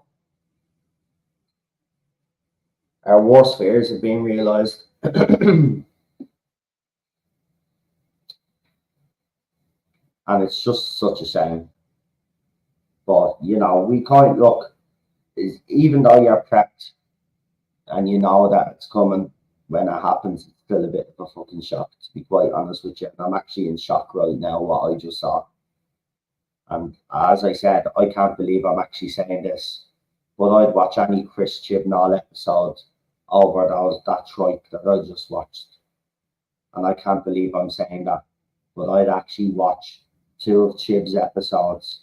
our worst fears have been realised. And it's just such a shame. But, you know, we can't look, even though you're prepped and you know that it's coming, when it happens, it's still a bit of a fucking shock, to be quite honest with you. And I'm actually in shock right now, what I just saw. And as I said, I can't believe I'm actually saying this, but I'd watch any Chris Chibnall episode over that tripe that I just watched. And I can't believe I'm saying that, but I'd actually watch 2 of Chib's episodes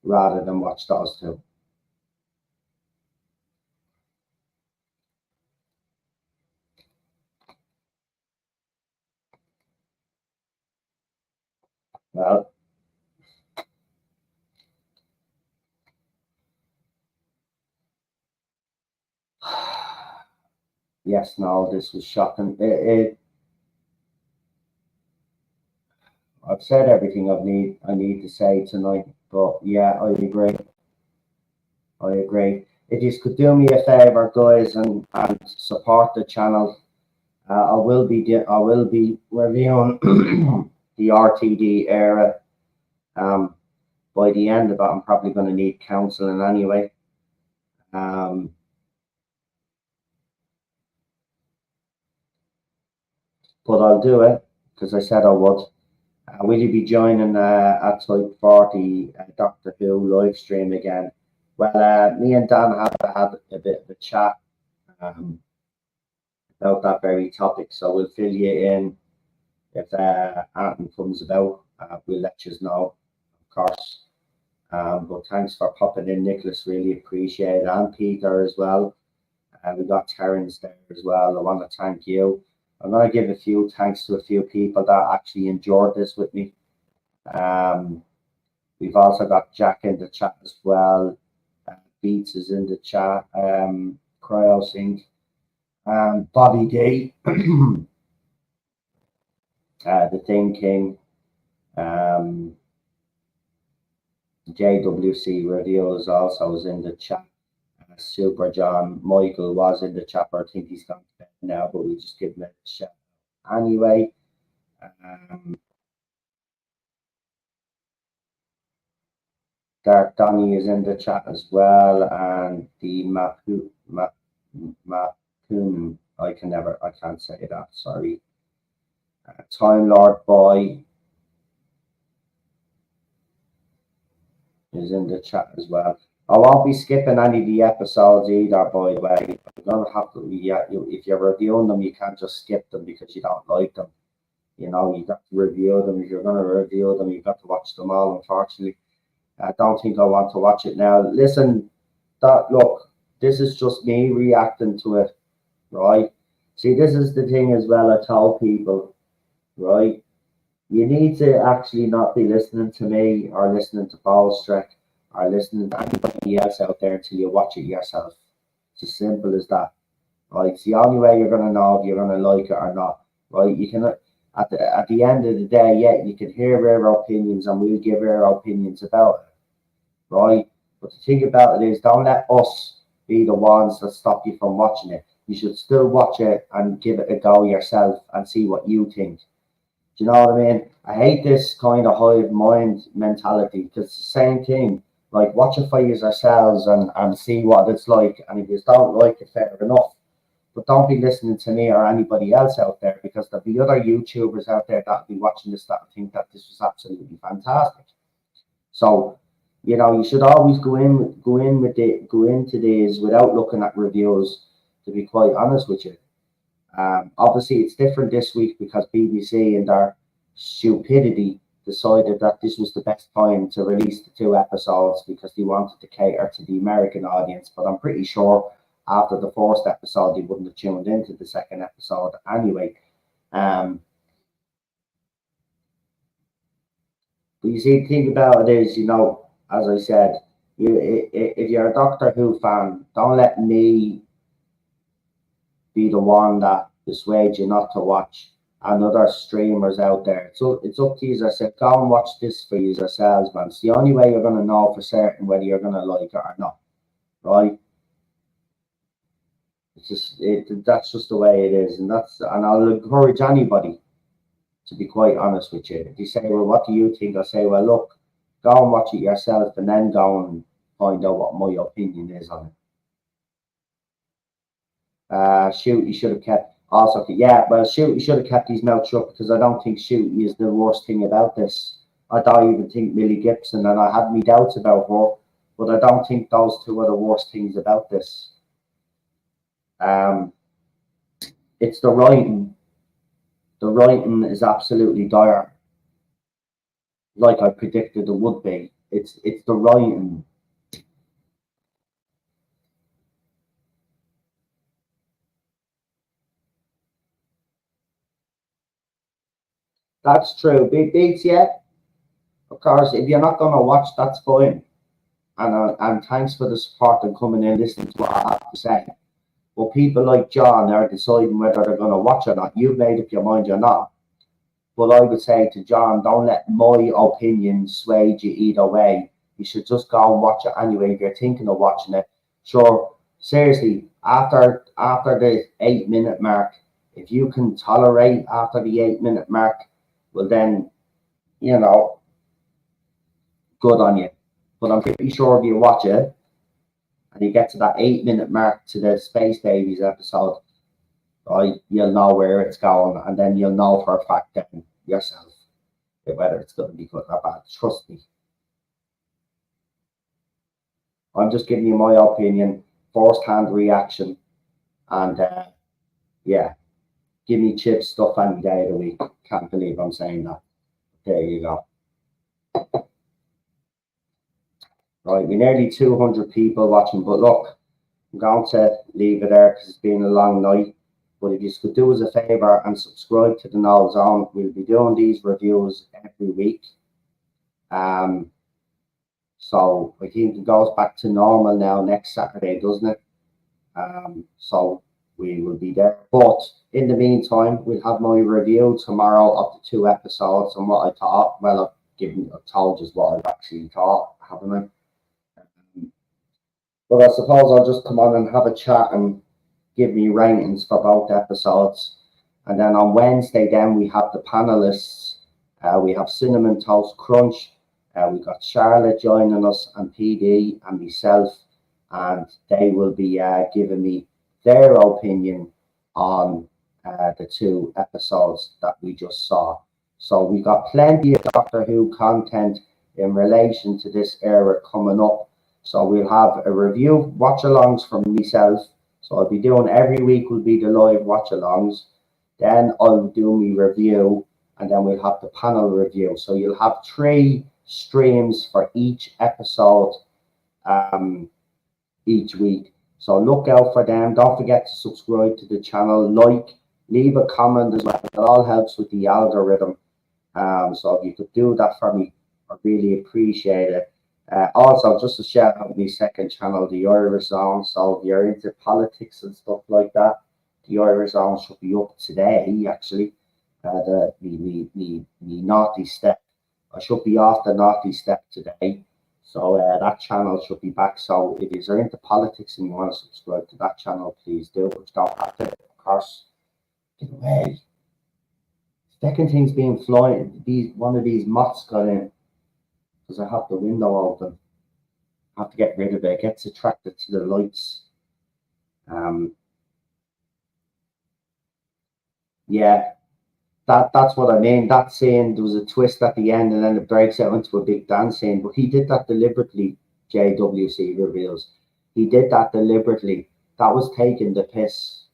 rather than watch those 2. Well, yes, no, this was shocking. I've said everything I need to say tonight, but yeah, I agree. I agree. If you could do me a favor, guys, and support the channel, I will be reviewing the RTD era. By the end of it, I'm probably going to need counselling anyway. But I'll do it because I said I would. Will you be joining at Type 40 Doctor Who live stream again? Well, me and Dan have had a bit of a chat about that very topic, so we'll fill you in if anything comes about. We'll let you know, of course. But thanks for popping in, Nicholas. Really appreciate it, and Peter as well. We got Terence there as well. I want to thank you. I'm going to give a few thanks to a few people that actually enjoyed this with me. We've also got Jack in the chat as well. Beats is in the chat. Cryo Sync. Bobby D. The Thing King. JWC Reviews also was in the chat. Super John Michael was in the chat, but I think he's gone to bed now, but we just give him a shout anyway. Dark Donny is in the chat as well, and the Mapun, I can't say that, sorry. Time Lord Boy is in the chat as well. I won't be skipping any of the episodes either, by the way. You don't have to, if you're reviewing them, you can't just skip them because you don't like them. You know, you got to review them. If you're going to review them, you've got to watch them all, unfortunately. I don't think I want to watch it now. Listen, look, this is just me reacting to it, right? See, this is the thing as well. I tell people, right? You need to actually not be listening to me or listening to Ballstrek or listening to anybody else out there until you watch it yourself. It's as simple as that, right? It's the only way you're going to know if you're going to like it or not, right? You can, at the end of the day, yeah, you can hear our opinions and we'll give our opinions about it, right? But the thing about it is, don't let us be the ones that stop you from watching it. You should still watch it and give it a go yourself and see what you think. Do you know what I mean? I hate this kind of hive mind mentality because it's the same thing. Like, watch it for yourselves and see what it's like. And if you don't like it, fair enough. But don't be listening to me or anybody else out there, because there'll be other YouTubers out there that'll be watching this that think that this was absolutely fantastic. So, you know, you should always go into these without looking at reviews, to be quite honest with you. Obviously, it's different this week because BBC and their stupidity decided that this was the best time to release the 2 episodes because they wanted to cater to the American audience. But I'm pretty sure after the first episode, they wouldn't have tuned into the second episode anyway. But you see, the thing about it is, you know, as I said, if you're a Doctor Who fan, don't let me be the one that persuades you not to watch another streamers out there. So it's up to you. I said, go and watch this for yourselves, man. It's the only way you're going to know for certain whether you're going to like it or not, right? It's just that's just the way it is, and I'll encourage anybody to be quite honest with you. If you say, well, what do you think? I say, well, look, go and watch it yourself, and then go and find out what my opinion is on it. Shoot, you should have kept. Also, yeah, well, shoot, you should have kept his mouth shut because I don't think shoot is the worst thing about this. I don't even think Millie Gibson, and I had my doubts about her, but I don't think those 2 are the worst things about this. It's the writing the writing is absolutely dire, like I predicted it would be. It's the writing. That's true. Big beats, yeah. Of course, if you're not gonna watch, that's fine. And thanks for the support and coming in, listening to what I have to say. But people like John are deciding whether they're gonna watch or not. You've made up your mind you're not. But I would say to John, don't let my opinion sway you either way. You should just go and watch it anyway if you're thinking of watching it. Sure, seriously, after the 8 minute mark, if you can tolerate after the 8 minute mark, well then, you know, good on you. But I'm pretty sure if you watch it and you get to that 8 minute mark to the Spacebabies episode, right, you'll know where it's going, and then you'll know for a fact then yourself whether it's going to be good or bad. Trust me. I'm just giving you my opinion, first-hand reaction, and yeah, give me chips stuff any day of the week. Can't believe I'm saying that. There you go. Right, we're nearly 200 people watching, but look, I'm going to leave it there because it's been a long night. But if you could do us a favour and subscribe to the No Zone, we'll be doing these reviews every week. So I think it goes back to normal now next Saturday, doesn't it? So we will be there. But in the meantime, we'll have my review tomorrow of the 2 episodes and what I thought. Well, I've told you what I've actually thought, haven't I? But I suppose I'll just come on and have a chat and give me ratings for both episodes. And then on Wednesday, then we have the panelists. We have Cinnamon Toast Crunch. We've got Charlotte joining us, and PD and myself, and they will be giving me their opinion on the 2 episodes that we just saw. So we got plenty of Doctor Who content in relation to this era coming up. So we'll have a review watch-alongs from myself. So I'll be doing every week will be the live watch-alongs. Then I'll do my review, and then we'll have the panel review. So you'll have 3 streams for each episode each week. So look out for them. Don't forget to subscribe to the channel, leave a comment as well. It all helps with the algorithm. So if you could do that for me, I really appreciate it. Also, just to shout out my second channel, the Irish Zone. So if you're into politics and stuff like that, the Irish Zone should be up today, actually. The naughty step. I should be off the naughty step today. So that channel should be back. So if you're into politics and you want to subscribe to that channel, please do. But you don't have to, of course. Get away. Second thing's being flying. One of these moths got in because I have the window open. I have to get rid of it. It gets attracted to the lights. Yeah, that's what I mean. That scene, there was a twist at the end, and then it breaks out into a big dance scene. But he did that deliberately. JWC reveals he did that deliberately. That was taking the piss.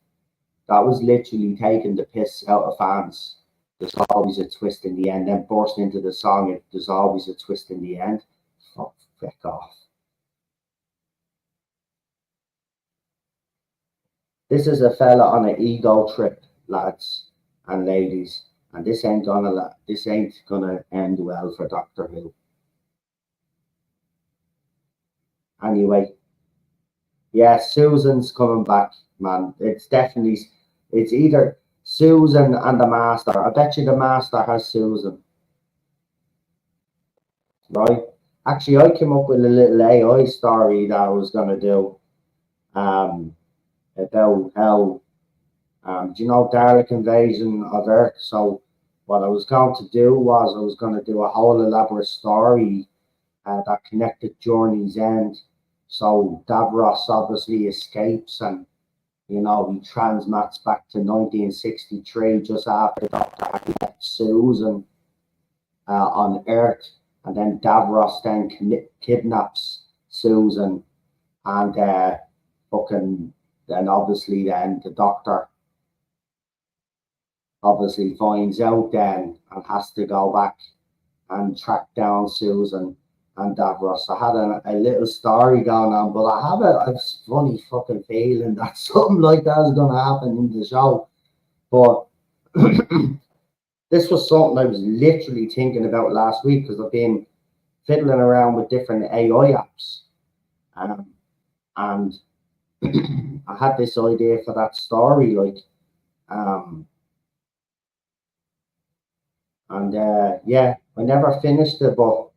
That was literally taking the piss out of fans. There's always a twist in the end. Then burst into the song, there's always a twist in the end. Fuck off. This is a fella on an ego trip, lads and ladies, and this ain't gonna end well for Doctor Who. Anyway, yeah, Susan's coming back, man. It's either Susan and the Master. I bet you the Master has Susan. Right? Actually, I came up with a little AI story that I was gonna do about how do you know Dalek invasion of Earth? So what I was going to do was I was going to do a whole elaborate story that connected Journey's End. So Davros obviously escapes, and you know he transmats back to 1963 just after Doctor had left Susan on Earth, and then Davros then kidnaps Susan, and fucking then obviously then the Doctor obviously finds out then and has to go back and track down Susan and Davros. I had a little story going on, but I have a funny fucking feeling that something like that is going to happen in the show. But this was something I was literally thinking about last week because I've been fiddling around with different AI apps. And I had this idea for that story, like, um, and yeah, I never finished it, but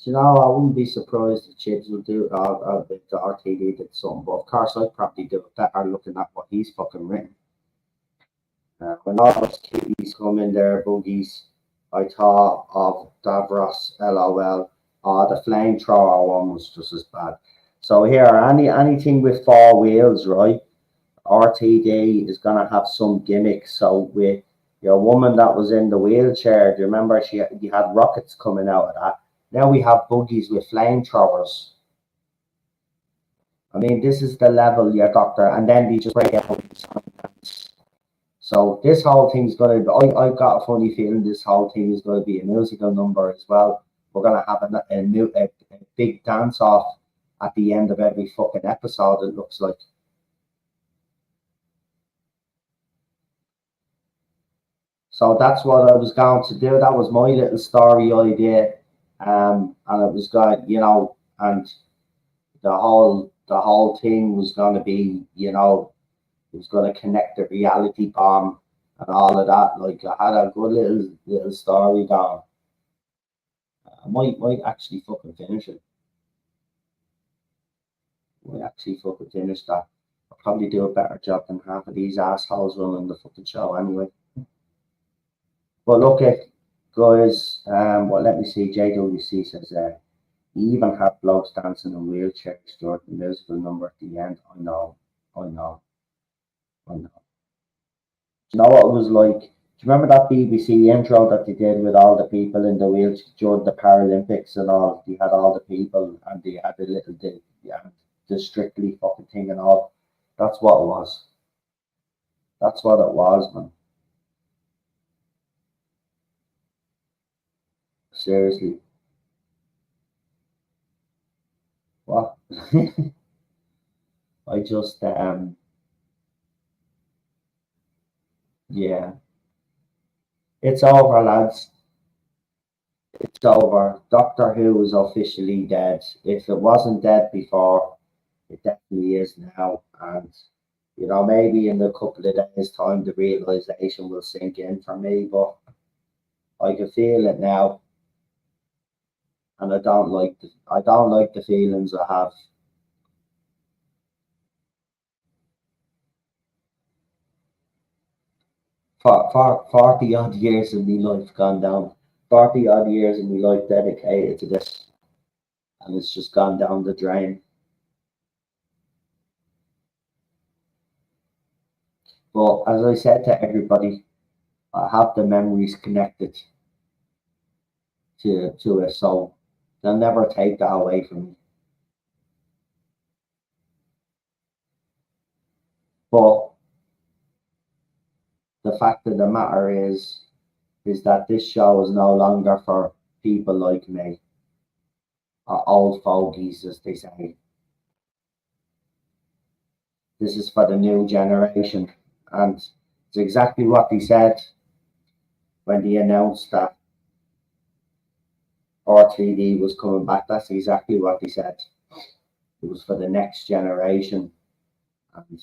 you know, I wouldn't be surprised if Chips would do the RTD did something, but of course I'd probably do it better looking at what he's fucking written. When all those kitties come in there, boogies, I thought of Davros, LOL. Oh, the flamethrower one was just as bad. So here, anything with four wheels, right? RTD is gonna have some gimmick. So with your woman that was in the wheelchair, do you remember you had rockets coming out of that? Now we have buggies with flamethrowers. I mean, this is the level your doctor, and then they just break out. So this whole thing's gonna. I got a funny feeling this whole thing is gonna be a musical number as well. We're gonna have a big dance off at the end of every fucking episode. It looks like. So that's what I was going to do. That was my little story idea, and it was going, and the whole thing was going to be, it was going to connect the reality bomb and all of that. Like I had a good little story going. I might actually fucking finish it. Might actually fucking finish that. I'll probably do a better job than half of these assholes running the fucking show anyway. But look at guys. Well, let me see. JWC says you even have blokes dancing in wheelchairs during the musical number at the end. I know, I know, I know. Do you know what it was like? Do you remember that BBC intro that they did with all the people in the wheelchair during the Paralympics and all? They had all the people and they had the Strictly fucking thing and all. That's what it was. That's what it was, man. Seriously. What? I just yeah. It's over, lads. It's over. Doctor Who is officially dead. If it wasn't dead before, it definitely is now. And maybe in a couple of days' time, the realization will sink in for me. But I can feel it now, and I don't like the feelings I have. For 40 odd years of my life gone down. 40 odd years of my life dedicated to this, and it's just gone down the drain. But as I said to everybody, I have the memories connected to it, so they'll never take that away from me. But the fact of the matter is that this show is no longer for people like me, or old fogies, as they say. This is for the new generation, and it's exactly what they said when they announced that R3D was coming back. That's exactly what they said. It was for the next generation, and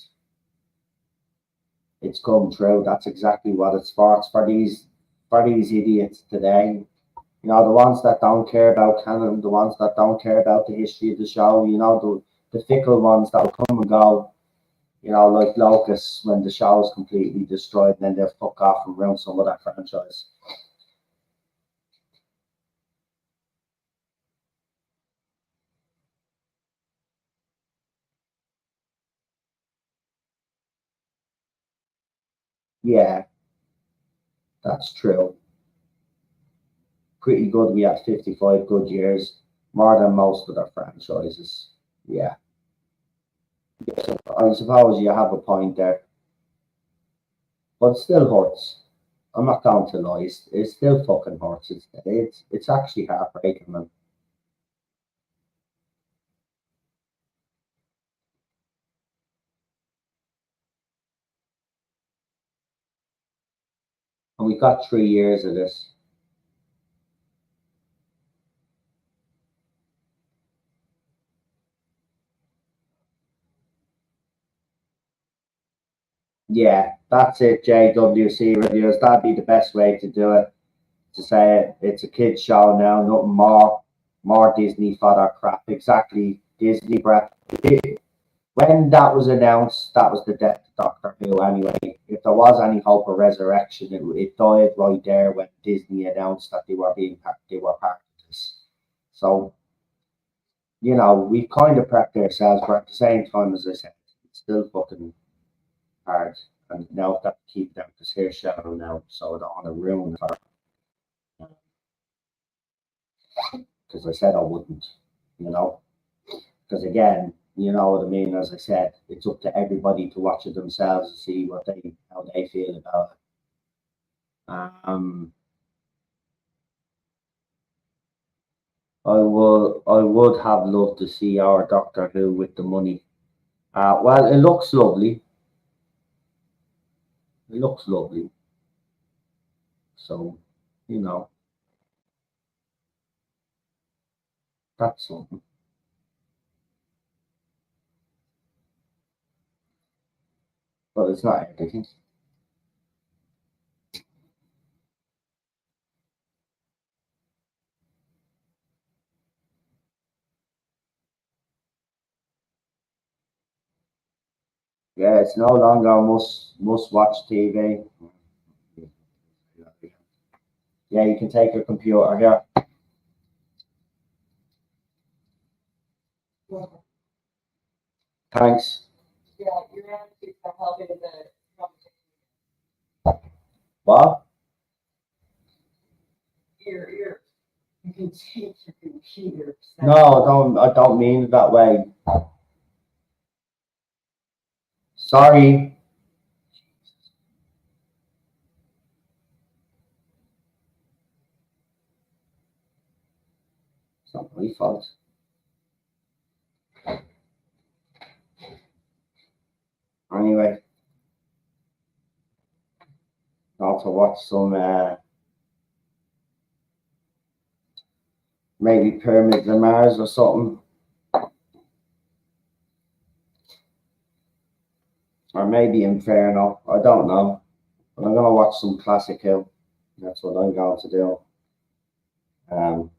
it's come true. That's exactly what it's for. It's for these idiots today. The ones that don't care about canon, the ones that don't care about the history of the show. The fickle ones that will come and go. Like locusts when the show is completely destroyed, and then they'll fuck off and ruin some of that franchise. Yeah, that's true. Pretty good. We had 55 good years, more than most of the franchises. Yeah, I suppose you have a point there, but it still hurts. I'm not going to lie, it's still fucking hurts. It's actually heartbreaking, man. And we got 3 years of this. Yeah, that's it, JWC reviews. That'd be the best way to do it. To say it's a kids show now, nothing more Disney fodder crap. Exactly, Disney crap. When that was announced, that was the death of Doctor Who anyway. If there was any hope of resurrection, it died right there when Disney announced that they were part of this. So, we kind of prepped ourselves, but at the same time, as I said, it's still fucking hard. And now I've got to keep them this here shadow now, so I don't want to ruin her. Because I said I wouldn't, you know. Because again, you know what I mean. As I said, it's up to everybody to watch it themselves and see how they feel about it. I would have loved to see our Doctor Who with the money. Well, it looks lovely. It looks lovely. So, you know, that's something. But it's not everything. Yeah, it's no longer a must watch TV. Yeah, you can take your computer here. Thanks. Yeah, you're actually helping the what? Your you can take your computer. No, I don't mean it that way. Sorry. It's not my fault. Anyway, now to watch some maybe Pyramids of Mars or something. Or maybe Inferno. I don't know. But I'm gonna watch some classic Hill. That's what I'm going to do. Um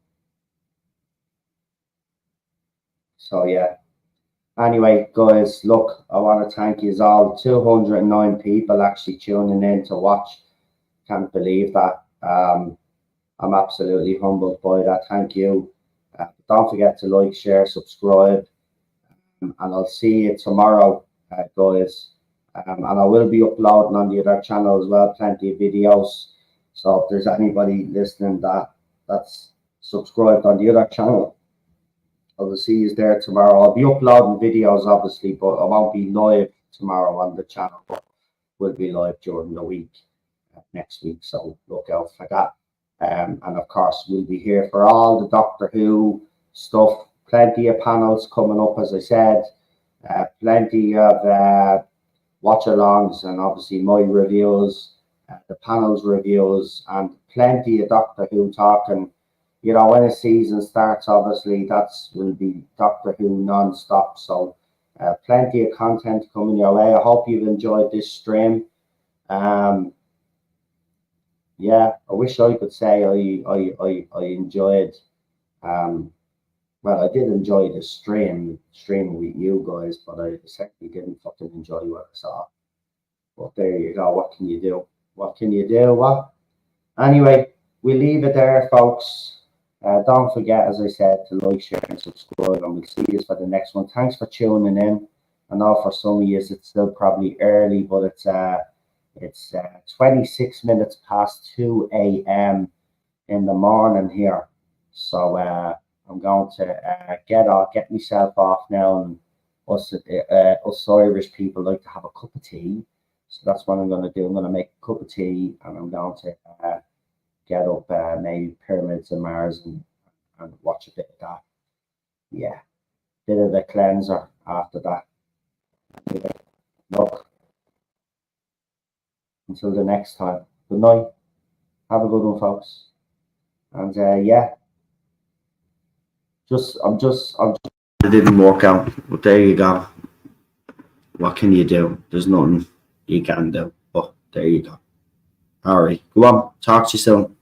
so yeah. Anyway, guys, look, I want to thank you all. 209 people actually tuning in to watch. Can't believe that. I'm absolutely humbled by that. Thank you. Don't forget to like, share, subscribe, and I'll see you tomorrow, guys. And I will be uploading on the other channel as well, plenty of videos. So if there's anybody listening that's subscribed on the other channel, I will see you there tomorrow. I'll be uploading videos, obviously, but I won't be live tomorrow on the channel. But we'll be live during the week, next week. So look out for that. And of course, we'll be here for all the Doctor Who stuff. Plenty of panels coming up, as I said. Plenty of watch-alongs and obviously my reviews, the panels reviews, and plenty of Doctor Who talking. When a season starts, obviously that's will be Doctor Who non-stop. So plenty of content coming your way. I hope you've enjoyed this stream. Yeah, I wish I could say I enjoyed. Well, I did enjoy the stream with you guys, but I certainly didn't fucking enjoy what I saw. But there you go. What can you do? What can you do? What? Anyway, we leave it there, folks. Don't forget, as I said, to like, share, and subscribe, and we'll see you for the next one. Thanks for tuning in. I know for some of you it's still probably early, but it's 26 minutes past 2 a.m. in the morning here. So I'm going to get myself off now. And us Irish people like to have a cup of tea. So that's what I'm going to do. I'm going to make a cup of tea, and I'm going to get up maybe Pyramids of Mars and watch a bit of that. Yeah, bit of a cleanser after that. Look, until the next time. Good night. Have a good one, folks. And yeah, it didn't work out, but there you go. What can you do? There's nothing you can do. But there you go. All right, go on. Talk to you soon.